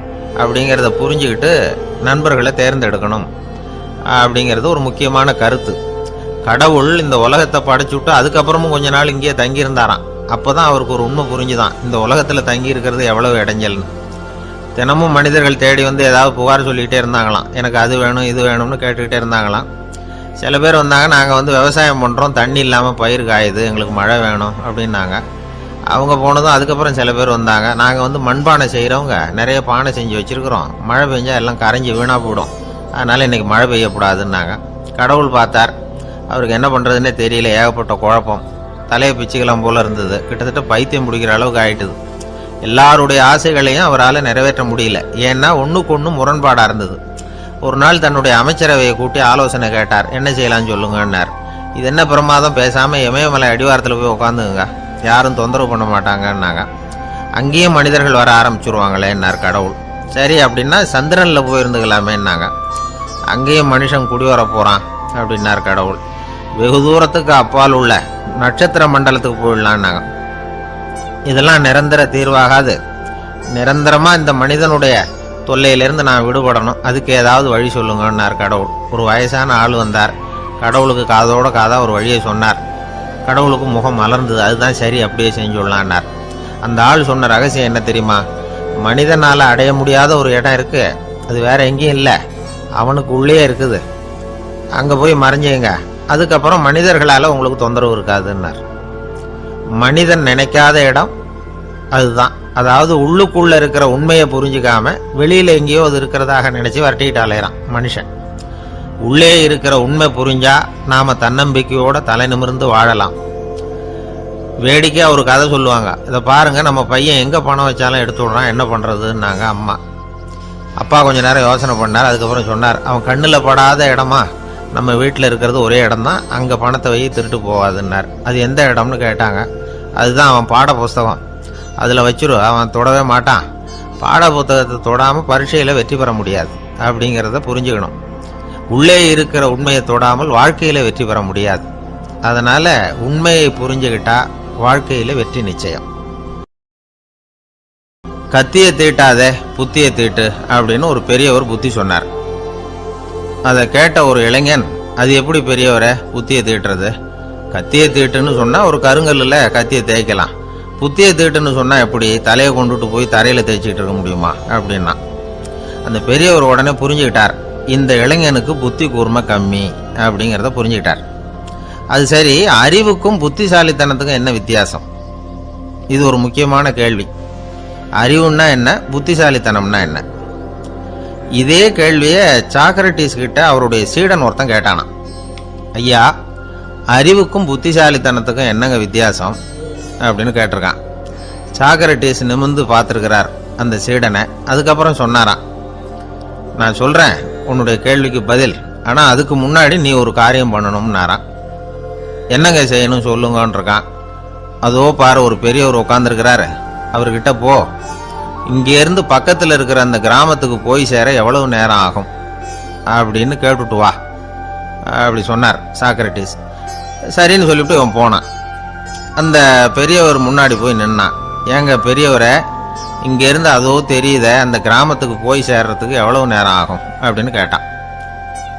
அப்படிங்கிறத புரிஞ்சுக்கிட்டு நண்பர்களை தேர்ந்தெடுக்கணும் அப்படிங்கிறது ஒரு முக்கியமான கருத்து. கடவுள் இந்த உலகத்தை படைச்சுட்டு அதுக்கப்புறமும் கொஞ்ச நாள் இங்கேயே தங்கியிருந்தாராம். அப்போ தான் அவருக்கு ஒரு உண்மை புரிஞ்சுதான், இந்த உலகத்தில் தங்கி இருக்கிறது எவ்வளவு இடைஞ்சல்னு. தினமும் மனிதர்கள் தேடி ஏதாவது புகார் சொல்லிக்கிட்டே இருந்தாங்களாம், எனக்கு அது வேணும் இது வேணும்னு கேட்டுக்கிட்டே இருந்தாங்களாம். சில பேர் வந்தாங்க, நாங்கள் விவசாயம் பண்ணுறோம், தண்ணி இல்லாமல் பயிர் காயுது, எங்களுக்கு மழை வேணும் அப்படின்னாங்க. அவங்க போனதும் அதுக்கப்புறம் சில பேர் வந்தாங்க, நாங்கள் மண்பானை செய்கிறவங்க, நிறைய பானை செஞ்சு வச்சுருக்குறோம், மழை பெஞ்சால் எல்லாம் கரைஞ்சி வீணாக போயிடும், அதனால் இன்றைக்கி மழை பெய்யக்கூடாதுன்னாங்க. கடவுள் பார்த்தார், அவருக்கு என்ன பண்ணுறதுன்னே தெரியல, ஏகப்பட்ட குழப்பம், தலையை பிச்சுக்கலாம் போல் இருந்தது, கிட்டத்தட்ட பைத்தியம் பிடிக்கிற அளவுக்கு ஆகிட்டுது. எல்லாருடைய ஆசைகளையும் அவரால் நிறைவேற்ற முடியல, ஏன்னா ஒன்றுக்கு ஒன்று முரண்பாடாக இருந்தது. ஒரு நாள் தன்னுடைய அமைச்சரவையை கூட்டி ஆலோசனை கேட்டார், என்ன செய்யலான்னு சொல்லுங்கன்னார். இது என்ன பிரமாதம், பேசாமல் இமயமலை அடிவாரத்தில் போய் உட்காந்துங்க, யாரும் தொந்தரவு பண்ண மாட்டாங்கன்னாங்க. அங்கேயும் மனிதர்கள் வர ஆரம்பிச்சுருவாங்களேன்னார் கடவுள். சரி அப்படின்னா சந்திரனில் போயிருந்துக்கலாமேன்னாங்க. அங்கேயும் மனுஷன் குடி வர போகிறான் அப்படின்னார் கடவுள். வெகு தூரத்துக்கு அப்பால் உள்ள நட்சத்திர மண்டலத்துக்கு போயிடலான்னாங்க. இதெல்லாம் நிரந்தர தீர்வாகாது, நிரந்தரமாக இந்த மனிதனுடைய தொல்லையிலேருந்து நான் விடுபடணும், அதுக்கு ஏதாவது வழி சொல்லுங்கன்னார் கடவுள். ஒரு வயசான ஆள் வந்தார். கடவுளுக்கு காதோட காதாக ஒரு வழியை சொன்னார். கடவுளுக்கு முகம் மலர்ந்தது. அதுதான் சரி, அப்படியே செஞ்சுடலான்னார். அந்த ஆள் சொன்ன ரகசியம் என்ன தெரியுமா? மனிதனால் அடைய முடியாத ஒரு இடம் இருக்குது, அது வேற எங்கேயும் இல்லை, அவனுக்கு உள்ளே இருக்குது. அங்கே போய் மறைஞ்சிங்க, அதுக்கப்புறம் மனிதர்களால் உங்களுக்கு தொந்தரவு இருக்காதுன்னார். மனிதன் நினைக்காத இடம் அதுதான். அதாவது உள்ளுக்குள்ளே இருக்கிற உண்மையை புரிஞ்சிக்காம வெளியில் எங்கேயோ அது இருக்கிறதாக நினச்சி வரட்டிக்கிட்டு அலையிறான் மனுஷன். உள்ளே இருக்கிற உண்மை புரிஞ்சா நாம் தன்னம்பிக்கையோட தலை நிமிர்ந்து வாழலாம். வேடிக்கையாக ஒரு கதை சொல்லுவாங்க. இதை பாருங்கள், நம்ம பையன் எங்கே பணம் வச்சாலும் எடுத்து விட்றான், என்ன பண்ணுறதுன்னாங்க அம்மா. அப்பா கொஞ்ச நேரம் யோசனை பண்ணார். அதுக்கப்புறம் சொன்னார், அவன் கண்ணில் படாத இடமா நம்ம வீட்டில் இருக்கிறது ஒரே இடம் தான், அங்கே பணத்தை வை திருட்டு போகாதுன்னார். அது எந்த இடம்னு கேட்டாங்க. அதுதான் அவன் பாட புஸ்தகம், அதில் வச்சிரு, அவன் தொடவே மாட்டான். பாட புத்தகத்தை தொடாமல் பரீட்சையில் வெற்றி பெற முடியாது அப்படிங்கிறத புரிஞ்சுக்கணும். உள்ளே இருக்கிற உண்மையை தொடாமல் வாழ்க்கையில் வெற்றி பெற முடியாது. அதனால் உண்மையை புரிஞ்சுக்கிட்டா வாழ்க்கையில் வெற்றி நிச்சயம். கத்தியை தீட்டாதே புத்தியை தீட்டு அப்படின்னு ஒரு பெரியவர் புத்தி சொன்னார். அதை கேட்ட ஒரு இளைஞன், அது எப்படி பெரியவரை புத்தியை தீட்டுறது? கத்தியை தீட்டுன்னு சொன்னால் ஒரு கருங்கல்லில் கத்தியை தேய்க்கலாம், புத்தியை தீட்டுன்னு சொன்னால் எப்படி தலையை கொண்டுட்டு போய் தரையில் தேய்ச்சிக்கிட்டு இருக்க முடியுமா அப்படின்னா. அந்த பெரியவர் உடனே புரிஞ்சுக்கிட்டார், இந்த இளைஞனுக்கு புத்தி கூர்மை கம்மி அப்படிங்கிறத புரிஞ்சுக்கிட்டார். அது சரி, அறிவுக்கும் புத்திசாலித்தனத்துக்கும் என்ன வித்தியாசம்? இது ஒரு முக்கியமான கேள்வி. அறிவுன்னா என்ன, புத்திசாலித்தனம்னா என்ன? இதே கேள்வியை சாக்ரட்டிஸ் கிட்ட அவருடைய சீடன் ஒருத்தன் கேட்டானான். ஐயா, அறிவுக்கும் புத்திசாலித்தனத்துக்கும் என்னங்க வித்தியாசம் அப்படின்னு கேட்டிருக்கான். சாக்ரட்டிஸ் நிமிர்ந்து பார்த்துருக்கிறார் அந்த சீடனை. அதுக்கப்புறம் சொன்னாராம், நான் சொல்கிறேன் உன்னுடைய கேள்விக்கு பதில், ஆனால் அதுக்கு முன்னாடி நீ ஒரு காரியம் பண்ணணும்னாரான். என்னங்க செய்யணும் சொல்லுங்கன்னு இருக்கான். அதோ பாரு, ஒரு பெரியவர் உட்காந்துருக்கிறாரு, அவர்கிட்ட போ, இங்கேருந்து பக்கத்தில் இருக்கிற அந்த கிராமத்துக்கு போய் சேர எவ்வளவு நேரம் ஆகும் அப்படின்னு கேட்டுட்டு வா அப்படி சொன்னார் சாக்ரட்டிஸ். சரின்னு சொல்லிவிட்டு இவன் போனான். அந்த பெரியவர் முன்னாடி போய் நின்னான். ஏங்க பெரியவரை, இங்கேருந்து அதோ தெரியுத அந்த கிராமத்துக்கு போய் சேர்றதுக்கு எவ்வளவு நேரம் ஆகும் அப்படின்னு கேட்டான்.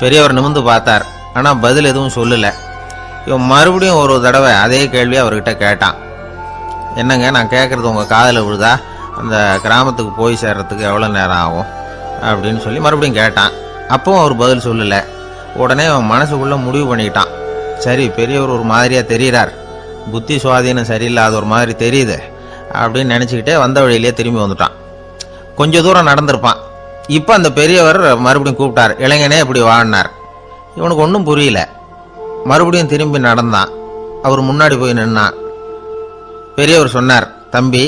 பெரியவர் நிமிர்ந்து பார்த்தார், ஆனால் பதில் எதுவும் சொல்லலை. இவன் மறுபடியும் ஒரு தடவை அதே கேள்வி அவர்கிட்ட கேட்டான். என்னங்க, நான் கேட்குறது உங்கள் காதில் விழுதா? அந்த கிராமத்துக்கு போய் சேர்றதுக்கு எவ்வளோ நேரம் ஆகும் அப்படின்னு சொல்லி மறுபடியும் கேட்டான். அப்பவும் அவர் பதில் சொல்லலை. உடனே அவன் மனசுக்குள்ளே முடிவு பண்ணிக்கிட்டான், சரி பெரியவர் ஒரு மாதிரியாக தெரிகிறார், புத்தி சுவாதீனம் சரியில்லாத ஒரு மாதிரி தெரியுது அப்படின்னு நினச்சிக்கிட்டே வந்த வழியிலே திரும்பி வந்துட்டான். கொஞ்சம் தூரம் நடந்திருப்பான். இப்போ அந்த பெரியவர் மறுபடியும் கூப்பிட்டார், இளைஞனே இப்படி வாழ்னார். இவனுக்கு ஒன்றும் புரியல. மறுபடியும் திரும்பி நடந்தான். அவர் முன்னாடி போய் நின்னான். பெரியவர் சொன்னார், தம்பி,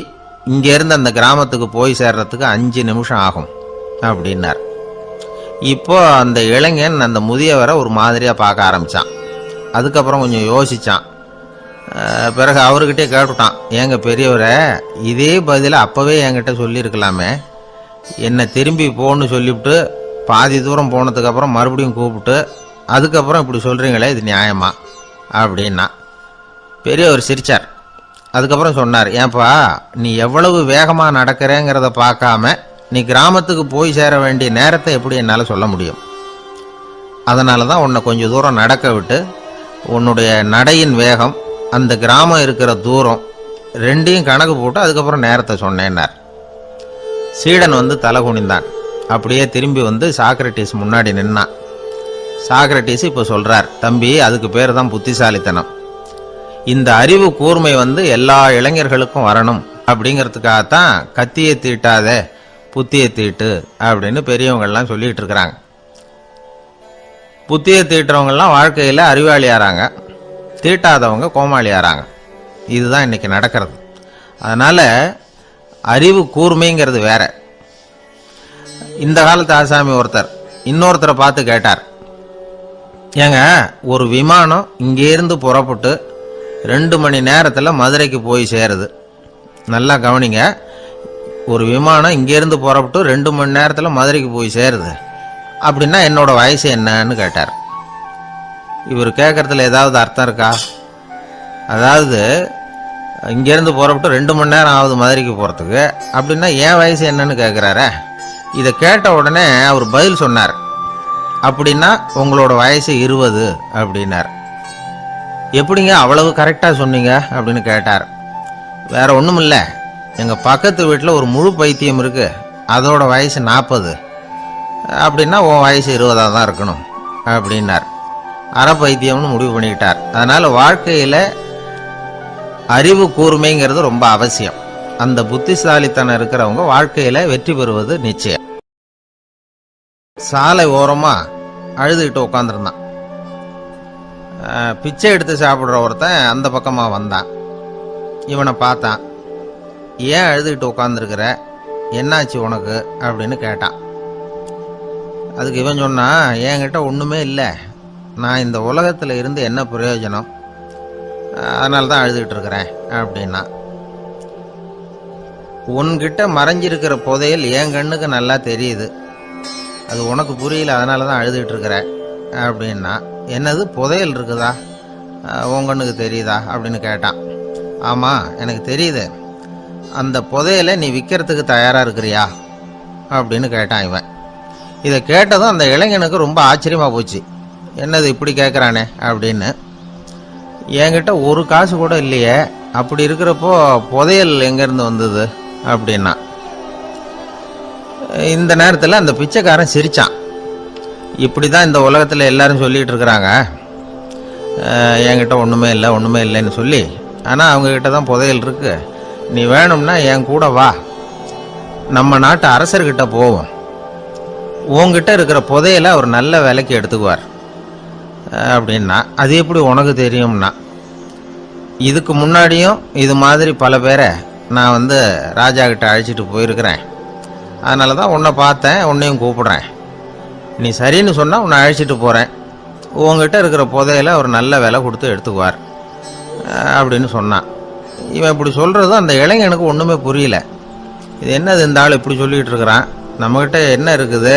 இங்கேருந்து அந்த கிராமத்துக்கு போய் சேர்றதுக்கு 5 நிமிஷம் ஆகும் அப்படின்னார். இப்போ அந்த இளைஞன் அந்த முதியவரை ஒரு மாதிரியாக பார்க்க ஆரம்பித்தான். அதுக்கப்புறம் கொஞ்சம் யோசித்தான். பிறகு அவர்கிட்டே கேட்டுட்டான், ஏங்க பெரியவரை, இதே பதிலை அப்போவே என்கிட்ட சொல்லியிருக்கலாமே, என்னை திரும்பி போன்னு சொல்லிவிட்டு பாதி தூரம் போனதுக்கப்புறம் மறுபடியும் கூப்பிட்டு அதுக்கப்புறம் இப்படி சொல்கிறீங்களே, இது நியாயமா அப்படின்னா. பெரியவர் சிரித்தார். அதுக்கப்புறம் சொன்னார், ஏன்பா, நீ எவ்வளவு வேகமாக நடக்கிறேங்கிறத பார்க்காம நீ கிராமத்துக்கு போய் சேர வேண்டிய நேரத்தை எப்படி என்னால் சொல்ல முடியும்? அதனால தான் உன்னை கொஞ்சம் தூரம் நடக்க விட்டு உன்னுடைய நடையின் வேகம், அந்த கிராமம் இருக்கிற தூரம் ரெண்டையும் கணக்கு போட்டு அதுக்கப்புறம் நேரத்தை சொன்னேன்னார். சீடன் வந்து தலை குனிந்தான். அப்படியே திரும்பி வந்து சாக்ரட்டிஸ் முன்னாடி நின்னான். சாக்ரட்டிஸ் இப்போ சொல்கிறார், தம்பி, அதுக்கு பேர் தான் புத்திசாலித்தனம். இந்த அறிவு கூர்மை வந்து எல்லா இளைஞர்களுக்கும் வரணும் அப்படிங்கிறதுக்காகத்தான் கத்தியை தீட்டாத புத்தியை தீட்டு அப்படின்னு பெரியவங்கள்லாம் சொல்லிகிட்டு இருக்கிறாங்க. புத்தியை தீட்டுறவங்கெல்லாம் வாழ்க்கையில் அறிவாளியாகிறாங்க, தீட்டாதவங்க கோமாளியாகிறாங்க. இதுதான் இன்றைக்கி நடக்கிறது. அதனால் அறிவு கூர்மைங்கிறது வேற. இந்த காலத்து ஆசாமி ஒருத்தர் இன்னொருத்தரை பார்த்து கேட்டார், ஏங்க, ஒரு விமானம் இங்கேருந்து புறப்பட்டு 2 மணி நேரத்தில் மதுரைக்கு போய் சேருது. நல்லா கவனிங்க, ஒரு விமானம் இங்கேருந்து புறப்பட்டு 2 மணி நேரத்தில் மதுரைக்கு போய் சேருது அப்படின்னா என்னோட வயசு என்னன்னு கேட்டார். இவர் கேட்குறதுல ஏதாவது அர்த்தம் இருக்கா? அதாவது இங்கேருந்து புறப்பட்டு 2 மணி நேரம் ஆகுது மதுரைக்கு போகிறதுக்கு, அப்படின்னா என் வயசு என்னன்னு கேட்குறாரே. இதை கேட்ட உடனே அவர் பதில் சொன்னார். அப்படின்னா உங்களோட வயசு 20 அப்படின்னார். எப்படிங்க அவ்வளவு கரெக்டாக சொன்னீங்க அப்படின்னு கேட்டார். வேற ஒன்றும் இல்லை, எங்கள் பக்கத்து வீட்டில் ஒரு முழு பைத்தியம் இருக்கு, அதோட வயசு 40. அப்படின்னா உன் வயசு 20 தான் இருக்கணும் அப்படின்னார். அரை பைத்தியம்னு முடிவு பண்ணிக்கிட்டார். அதனால் வாழ்க்கையில் அறிவு கூர்மைங்கிறது ரொம்ப அவசியம். அந்த புத்திசாலித்தனம் இருக்கிறவங்க வாழ்க்கையில் வெற்றி பெறுவது நிச்சயம். சாலை ஓரமாக அழுதுகிட்டு உட்காந்துருந்தான். பிச்சை எடுத்து சாப்பிட்ற ஒருத்தன் அந்த பக்கமாக வந்தான். இவனை பார்த்தான். ஏன் அழுதுகிட்டு உட்காந்துருக்கிற, என்னாச்சு உனக்கு அப்படின்னு கேட்டான். அதுக்கு இவன் சொன்னான், என்கிட்ட ஒன்றுமே இல்லை, நான் இந்த உலகத்தில் இருந்து என்ன பிரயோஜனம், அதனால தான் அழுதுகிட்டு இருக்கிறேன் அப்படின்னா. உன்கிட்ட மறைஞ்சிருக்கிற புதையல் என் கண்ணுக்கு நல்லா தெரியுது, அது உனக்கு புரியல, அதனால தான் அழுதுகிட்டு இருக்கிற அப்படின்னா. என்னது புதையல் இருக்குதா, உன் கண்ணுக்கு தெரியுதா அப்படின்னு கேட்டான். ஆமாம் எனக்கு தெரியுது, அந்த புதையலை நீ விற்கிறதுக்கு தயாராக இருக்கிறியா அப்படின்னு கேட்டான் இவன். இதை கேட்டதும் அந்த இளைஞனுக்கு ரொம்ப ஆச்சரியமாக போச்சு. என்னது இப்படி கேட்குறானே அப்படின்னு. என்கிட்ட ஒரு காசு கூட இல்லையே, அப்படி இருக்கிறப்போ புதையல் எங்கேருந்து வந்தது அப்படின்னா. இந்த நேரத்தில் அந்த பிச்சைக்காரன் சிரித்தான். இப்படி தான் இந்த உலகத்தில் எல்லாரும் சொல்லிகிட்டு இருக்கிறாங்க, என்கிட்ட ஒன்றுமே இல்லை ஒன்றுமே இல்லைன்னு சொல்லி. ஆனால் அவங்கக்கிட்ட தான் புதையல் இருக்கு, நீ வேணும்னா என் கூட வா, நம்ம நாட்டு அரசர்கிட்ட போவோம், உங்ககிட்ட இருக்கிற புதையலை அவர் நல்ல விலைக்கு எடுத்துக்குவார் அப்படின்னா. அது எப்படி உனக்கு தெரியும்னா, இதுக்கு முன்னாடியும் இது மாதிரி பல பேரை நான் ராஜா கிட்ட அழைச்சிட்டு போயிருக்கிறேன், அதனால தான் உன்னை பார்த்தேன், உன்னையும் கூப்பிடுறேன், நீ சரின்னு சொன்னால் உன்னை அழைச்சிட்டு போகிறேன், உங்ககிட்ட இருக்கிற புதையலை அவர் நல்ல விலை கொடுத்து எடுத்துக்குவார் அப்படின்னு சொன்னான். இவன் இப்படி சொல்கிறதும் அந்த இளைஞனுக்கு ஒன்றுமே புரியல. இது என்னது இந்த ஆள் இப்படி சொல்லிகிட்டு இருக்கிறான், நம்மக்கிட்ட என்ன இருக்குது,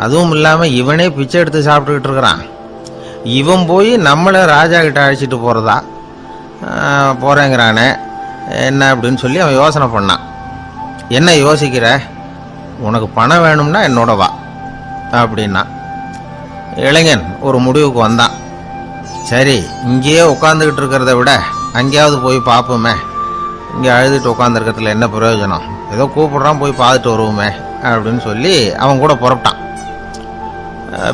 அதுவும் இல்லாமல் இவனே பிச்சை எடுத்து சாப்பிட்டுக்கிட்டு இருக்கிறான், இவன் போய் நம்மளை ராஜா கிட்ட அழைச்சிட்டு போகிறதா போகிறேங்கிறானே என்ன அப்படின்னு சொல்லி அவன் யோசனை பண்ணான். என்ன யோசிக்கிற, உனக்கு பணம் வேணும்னா என்னோட வா அப்படின்னா. இளைஞன் ஒரு முடிவுக்கு வந்தான். சரி, இங்கேயே உட்காந்துக்கிட்டு இருக்கிறத விட அங்கேயாவது போய் பார்ப்போமே, இங்கே அழுதுட்டு உட்காந்துருக்கிறதுல என்ன பிரயோஜனம், ஏதோ கூப்பிட்றான் போய் பார்த்துட்டு வருவோமே அப்படின்னு சொல்லி அவன் கூட புறப்பட்டான்.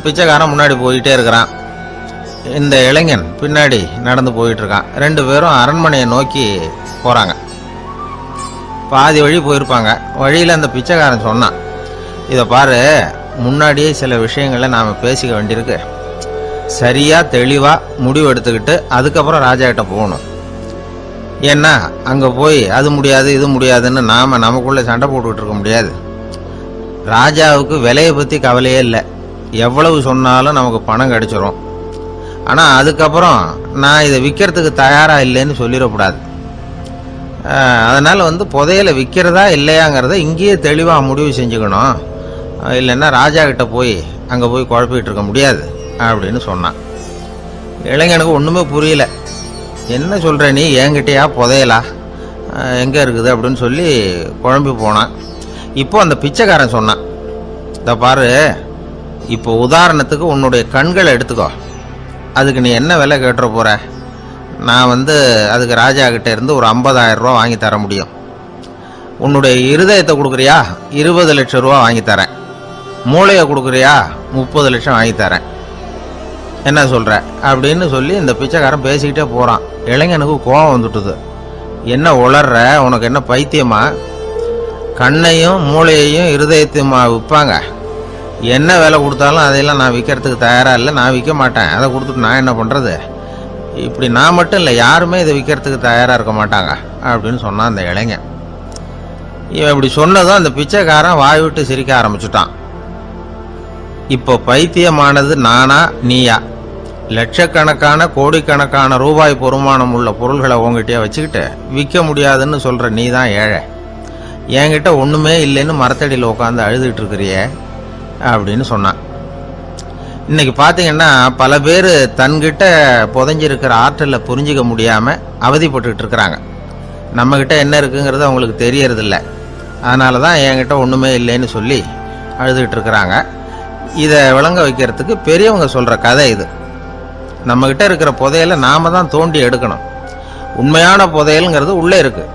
பிச்சைக்காரன் முன்னாடி போயிட்டே இருக்கிறான், இந்த இளைஞன் பின்னாடி நடந்து போயிட்டு இருக்கான். 2 பேரும் அரண்மனையை நோக்கி போகிறாங்க. பாதி வழி போயிருப்பாங்க. வழியில் அந்த பிச்சைக்காரன் சொன்னான், இதை பாரு, முன்னாடியே சில விஷயங்களை நாம் பேசிக்க வேண்டியிருக்கு, சரியாக தெளிவாக முடிவு எடுத்துக்கிட்டு அதுக்கப்புறம் ராஜா கிட்ட போகணும். ஏன்னா அங்கே போய் அது முடியாது இது முடியாதுன்னு நாம் நமக்குள்ளே சண்டை போட்டுக்கிட்டு இருக்க முடியாது. ராஜாவுக்கு விலையை பற்றி கவலையே இல்லை, எவ்வளவு சொன்னாலும் நமக்கு பணம் கிடைச்சிரும். ஆனால் அதுக்கப்புறம் நான் இதை விற்கிறதுக்கு தயாராக இல்லைன்னு சொல்லிடக்கூடாது. அதனால் புதையலை விற்கிறதா இல்லையாங்கிறத இங்கேயே தெளிவாக முடிவு செஞ்சுக்கணும், இல்லைன்னா ராஜா கிட்ட போய் அங்கே போய் குழப்பிக்கிட்டு இருக்க முடியாது அப்படின்னு சொன்னான். இளைஞனுக்கு ஒன்றுமே புரியல. என்ன சொல்கிற நீ, என்கிட்டயா புதையலா, எங்கே இருக்குது அப்படின்னு சொல்லி குழம்பி போனான். இப்போ அந்த பிச்சைக்காரன் சொன்னான், இதை பாரு, இப்போ உதாரணத்துக்கு உன்னுடைய கண்களை எடுத்துக்கோ, அதுக்கு நீ என்ன விலை கேட்டுற போகிற, நான் அதுக்கு ராஜா கிட்ட இருந்து ஒரு 50,000 ரூபா வாங்கி தர முடியும். உன்னுடைய இருதயத்தை கொடுக்குறியா, 20 லட்சம் ரூபா வாங்கி தரேன். மூளையை கொடுக்குறியா, 30 லட்சம் வாங்கி தரேன். என்ன சொல்கிற அப்படின்னு சொல்லி இந்த பிச்சைக்காரன் பேசிக்கிட்டே போகிறான். இளைஞனுக்கு கோபம் வந்துட்டுது. என்ன உளர்ற, உனக்கு என்ன பைத்தியமா, கண்ணையும் மூளையையும் இருதயத்தையுமா விற்பாங்க, என்ன விலை கொடுத்தாலும் அதையெல்லாம் நான் விற்கிறதுக்கு தயாராக இல்லை, நான் விற்க மாட்டேன், அதை கொடுத்துட்டு நான் என்ன பண்ணுறது, இப்படி நான் மட்டும் இல்லை யாருமே இதை விற்கிறதுக்கு தயாராக இருக்க மாட்டாங்க அப்படின்னு சொன்னான் அந்த இளைஞன். இவன் இப்படி சொன்னதும் அந்த பிச்சைக்காரன் வாய் விட்டு சிரிக்க ஆரம்பிச்சுட்டான். இப்போ பைத்தியமானது நானா நீயா, லட்சக்கணக்கான கோடிக்கணக்கான ரூபாய் பொறுமானம் உள்ள பொருள்களை உங்ககிட்டயே வச்சுக்கிட்டு விற்க முடியாதுன்னு சொல்கிற நீ தான் ஏழை, என்கிட்ட ஒன்றுமே இல்லைன்னு மரத்தடியில் உட்காந்து அழுதுகிட்டு இருக்கிறியே அப்படின்னு சொன்னான். இன்னைக்கு பார்த்தீங்கன்னா பல பேர் தன்கிட்ட புதைஞ்சிருக்கிற ஆற்றலை புரிஞ்சிக்க முடியாமல் அவதிப்பட்டுக்கிட்டு இருக்கிறாங்க. நம்மக்கிட்ட என்ன இருக்குங்கிறது அவங்களுக்கு தெரியறதில்ல, அதனால தான் என்கிட்ட ஒன்றுமே இல்லைன்னு சொல்லி அழுதுகிட்டு இருக்கிறாங்க. இதை விளங்க வைக்கிறதுக்கு பெரியவங்க சொல்கிற கதை இது. நம்மக்கிட்ட இருக்கிற புதையலை நாம தான் தோண்டி எடுக்கணும். உண்மையான புதையலுங்கிறது உள்ளே இருக்குது.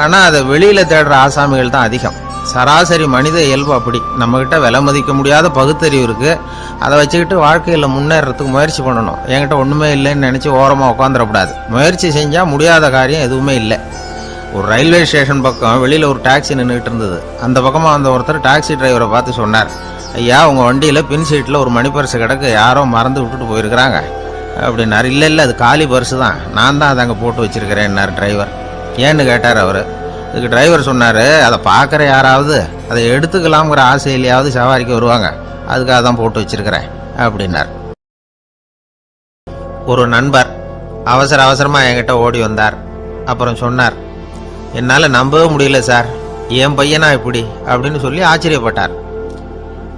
ஆனால் அதை வெளியில் தேடுற ஆசாமிகள் தான் அதிகம். சராசரி மனித இயல்பு அப்படி. நம்மக்கிட்ட விலை மதிக்க முடியாத பகுத்தறிவு இருக்குது. அதை வச்சுக்கிட்டு வாழ்க்கையில் முன்னேறதுக்கு முயற்சி பண்ணணும். என்கிட்ட ஒன்றுமே இல்லைன்னு நினச்சி ஓரமாக உட்காந்துடக்கூடாது. முயற்சி செஞ்சால் முடியாத காரியம் எதுவுமே இல்லை. ஒரு ரயில்வே ஸ்டேஷன் பக்கம் வெளியில் ஒரு டாக்ஸி நின்றுட்டு இருந்தது. அந்த பக்கமாக வந்த ஒருத்தர் டாக்ஸி டிரைவரை பார்த்து சொன்னார், ஐயா, உங்கள் வண்டியில் பின் சீட்டில் ஒரு மணி பர்ஸு கிடக்கு, யாரோ மறந்து விட்டுட்டு போயிருக்கிறாங்க அப்படின்னாரு. இல்லை அது காலி பர்ஸு தான், நான் தான் அதை அங்கே போட்டு வச்சுருக்கிறேன்னார் டிரைவர். ஏன்னு கேட்டார் அவர். இதுக்கு டிரைவர் சொன்னார், அதை பார்க்குற யாராவது அதை எடுத்துக்கலாம்ங்கிற ஆசையிலையாவது சவாரிக்கு வருவாங்க, அதுக்காக தான் போட்டு வச்சுருக்கிறேன் அப்படின்னார். ஒரு நண்பர் அவசரமாக என்கிட்ட ஓடி வந்தார். அப்புறம் சொன்னார், என்னால் நம்பவே முடியல சார், என் பையனா இப்படி அப்படின்னு சொல்லி ஆச்சரியப்பட்டார்.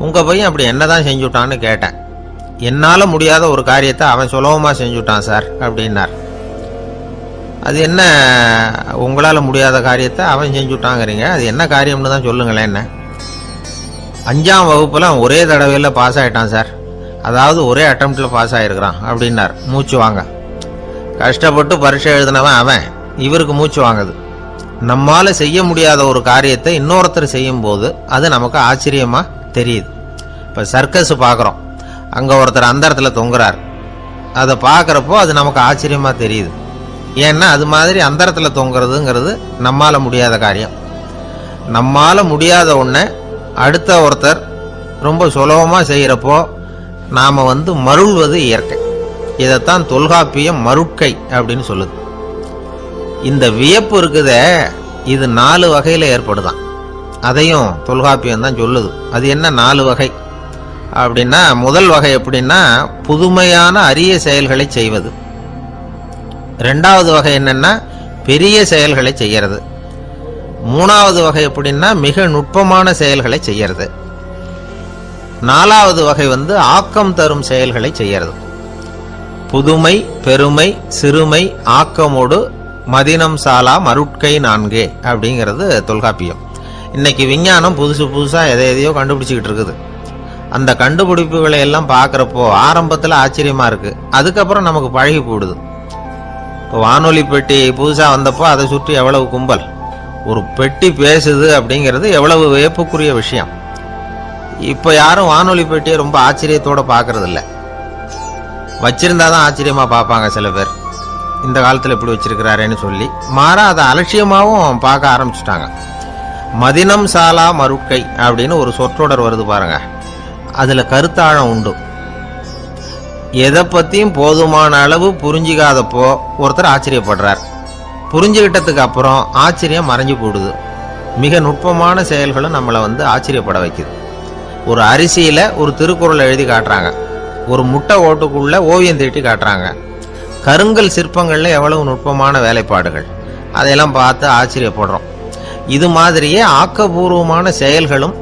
உங்கள் பையன் அப்படி என்ன தான் செஞ்சுட்டான்னு கேட்டேன். என்னால் முடியாத ஒரு காரியத்தை அவன் சுலபமாக செஞ்சுட்டான் சார் அப்படின்னார். அது என்ன, உங்களால் முடியாத காரியத்தை அவன் செஞ்சுட்டாங்கிறீங்க, அது என்ன காரியம்னு தான் சொல்லுங்களேன். என்ன, 5ஆம் வகுப்பில் அவன் ஒரே தடவையில் பாஸ் ஆகிட்டான் சார், அதாவது ஒரே அட்டம்ப்டில் பாஸ் ஆகிருக்கிறான் அப்படின்னார். மூச்சு வாங்க. கஷ்டப்பட்டு பரீட்சை எழுதினவன் அவன், இவருக்கு மூச்சு வாங்குது. நம்மால் செய்ய முடியாத ஒரு காரியத்தை இன்னொருத்தர் செய்யும் போது அது நமக்கு ஆச்சரியமாக தெரியுது. இப்போ சர்க்கஸ் பார்க்குறோம், அங்கே ஒருத்தர் அந்த இடத்துல தொங்குறார். அதை பார்க்குறப்போ அது நமக்கு ஆச்சரியமாக தெரியுது. ஏன்னா அது மாதிரி அந்த இடத்துல தொங்குறதுங்கிறது நம்மால் முடியாத காரியம். நம்மால் முடியாத ஒன்றை அடுத்த ஒருத்தர் ரொம்ப சுலபமாக செய்கிறப்போ நாம் மருள்வது இயற்கை. இதைத்தான் தொல்காப்பியம் மருட்கை அப்படின்னு சொல்லுது. இந்த வியப்பு இருக்குதே, இது 4 வகையில் ஏற்படுதான். அதையும் தொல்காப்பியம் தான் சொல்லுது. அது என்ன 4 வகை அப்படின்னா, முதல் வகை எப்படின்னா, புதுமையான அரிய செயல்களை செய்வது. 2வது வகை என்னன்னா, பெரிய செயல்களை செய்யறது. 3வது வகை எப்படின்னா, மிக நுட்பமான செயல்களை செய்யறது. 4வது வகை ஆக்கம் தரும் செயல்களை செய்யறது. புதுமை, பெருமை, சிறுமை, ஆக்கமோடு மதினம் சாலா மருட்கை 4 அப்படிங்கிறது தொல்காப்பியம். இன்னைக்கு விஞ்ஞானம் புதுசாக எதையோ கண்டுபிடிச்சிக்கிட்டு இருக்குது. அந்த கண்டுபிடிப்புகளை எல்லாம் பார்க்குறப்போ ஆரம்பத்தில் ஆச்சரியமாக இருக்குது, அதுக்கப்புறம் நமக்கு பழகி போடுது. இப்போ வானொலி பெட்டி புதுசாக வந்தப்போ அதை சுற்றி எவ்வளவு கும்பல், ஒரு பெட்டி பேசுது அப்படிங்கிறது எவ்வளவு வியப்புக்குரிய விஷயம். இப்போ யாரும் வானொலி பெட்டியை ரொம்ப ஆச்சரியத்தோடு பார்க்கறதில்ல. வச்சிருந்தாதான் ஆச்சரியமாக பார்ப்பாங்க சில பேர், இந்த காலத்தில் எப்படி வச்சிருக்கிறாரேன்னு சொல்லி. மாறா அதை அலட்சியமாகவும் பார்க்க ஆரம்பிச்சுட்டாங்க. மதினம் சாலா மருட்கை அப்படின்னு ஒரு சொற்றொடர் வருது பாருங்க, அதில் கருத்தாழம் உண்டு. எதை பற்றியும் போதுமான அளவு புரிஞ்சிக்காதப்போ ஒருத்தர் ஆச்சரியப்படுறார். புரிஞ்சுக்கிட்டதுக்கு அப்புறம் ஆச்சரியம் மறைஞ்சு போடுது. மிக நுட்பமான செயல்களும் நம்மளை ஆச்சரியப்பட வைக்குது. ஒரு அரிசியில் ஒரு திருக்குறள் எழுதி காட்டுறாங்க, ஒரு முட்டை ஓட்டுக்குள்ள ஓவியம் தீட்டி காட்டுறாங்க. கருங்கல் சிற்பங்களில் எவ்வளவு நுட்பமான வேலைப்பாடுகள், அதையெல்லாம் பார்த்து ஆச்சரியப்படுறோம். இது மாதிரியே ஆக்கப்பூர்வமான செயல்களும்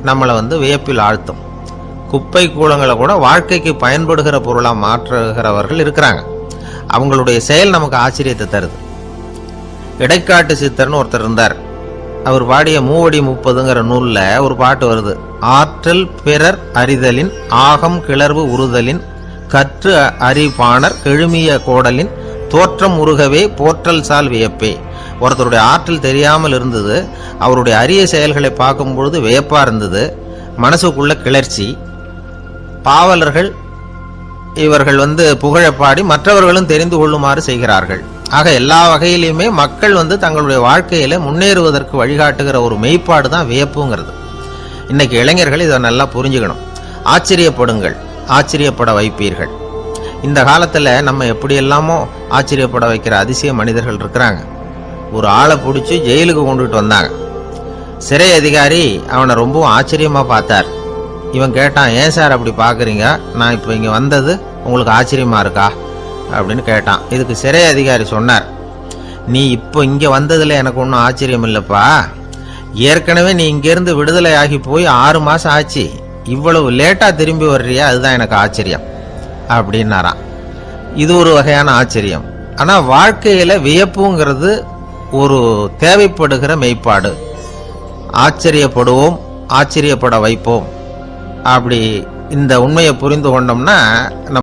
நம்மளை வியப்பில் ஆழ்த்தும். குப்பை கூலங்களை கூட வாழ்க்கைக்கு பயன்படுகிற பொருளாக மாற்றுகிறவர்கள் இருக்கிறாங்க. அவங்களுடைய செயல் நமக்கு ஆச்சரியத்தை தருது. இடைக்காட்டு சித்தர்னு ஒருத்தர் இருந்தார். அவர் பாடிய 30 நூலில் ஒரு பாட்டு வருது. ஆற்றல் பிறர் அறிதலின் ஆகம் கிளர்வு உறுதலின் கற்று அறிபாணர் கெழுமிய கோடலின் தோற்றம் உருகவே போற்றல் சால் வியப்பே. ஒருத்தருடைய ஆற்றல் தெரியாமல் இருந்தது, அவருடைய அரிய செயல்களை பார்க்கும் பொழுது வியப்பா இருந்தது, மனசுக்குள்ள கிளர்ச்சி. பாவலர்கள் இவர்கள் புகழப்பாடி மற்றவர்களும் தெரிந்து கொள்ளுமாறு செய்கிறார்கள். ஆக எல்லா வகையிலுமே மக்கள் தங்களுடைய வாழ்க்கையில முன்னேறுவதற்கு வழிகாட்டுகிற ஒரு மெய்ப்பாடு தான் வியப்புங்கிறது. இன்னைக்கு இளைஞர்கள் இதை நல்லா புரிஞ்சுக்கணும். ஆச்சரியப்படுங்கள், ஆச்சரியப்பட வைப்பீர்கள். இந்த காலத்தில் நம்ம எப்படி எல்லாமோ ஆச்சரியப்பட வைக்கிற அதிசய மனிதர்கள் இருக்கிறாங்க. ஒரு ஆளை பிடிச்சி ஜெயிலுக்கு கொண்டுட்டு வந்தாங்க. சிறை அதிகாரி அவனை ரொம்பவும் ஆச்சரியமாக பார்த்தார். இவன் கேட்டான், ஏன் சார் அப்படி பார்க்குறீங்க, நான் இப்போ இங்கே வந்தது உங்களுக்கு ஆச்சரியமாக இருக்கா அப்படின்னு கேட்டான். இதுக்கு சிறை அதிகாரி சொன்னார், நீ இப்போ இங்கே வந்ததில் எனக்கு ஒன்றும் ஆச்சரியம் இல்லைப்பா, ஏற்கனவே நீ இங்கேருந்து விடுதலை ஆகி போய் 6 மாதம் ஆச்சு, இவ்வளவு லேட்டாக திரும்பி வர்றியா, அதுதான் எனக்கு ஆச்சரியம் அப்படின்னாராம். இது ஒரு வகையான ஆச்சரியம். ஆனால் வாழ்க்கையில் வியப்புங்கிறது ஒரு தேவைப்படுகிற மெய்ப்பாடு. ஆச்சரியப்படுவோம், ஆச்சரியப்பட வைப்போம். அப்படி இந்த உண்மையை புரிந்து கொண்டோம்னா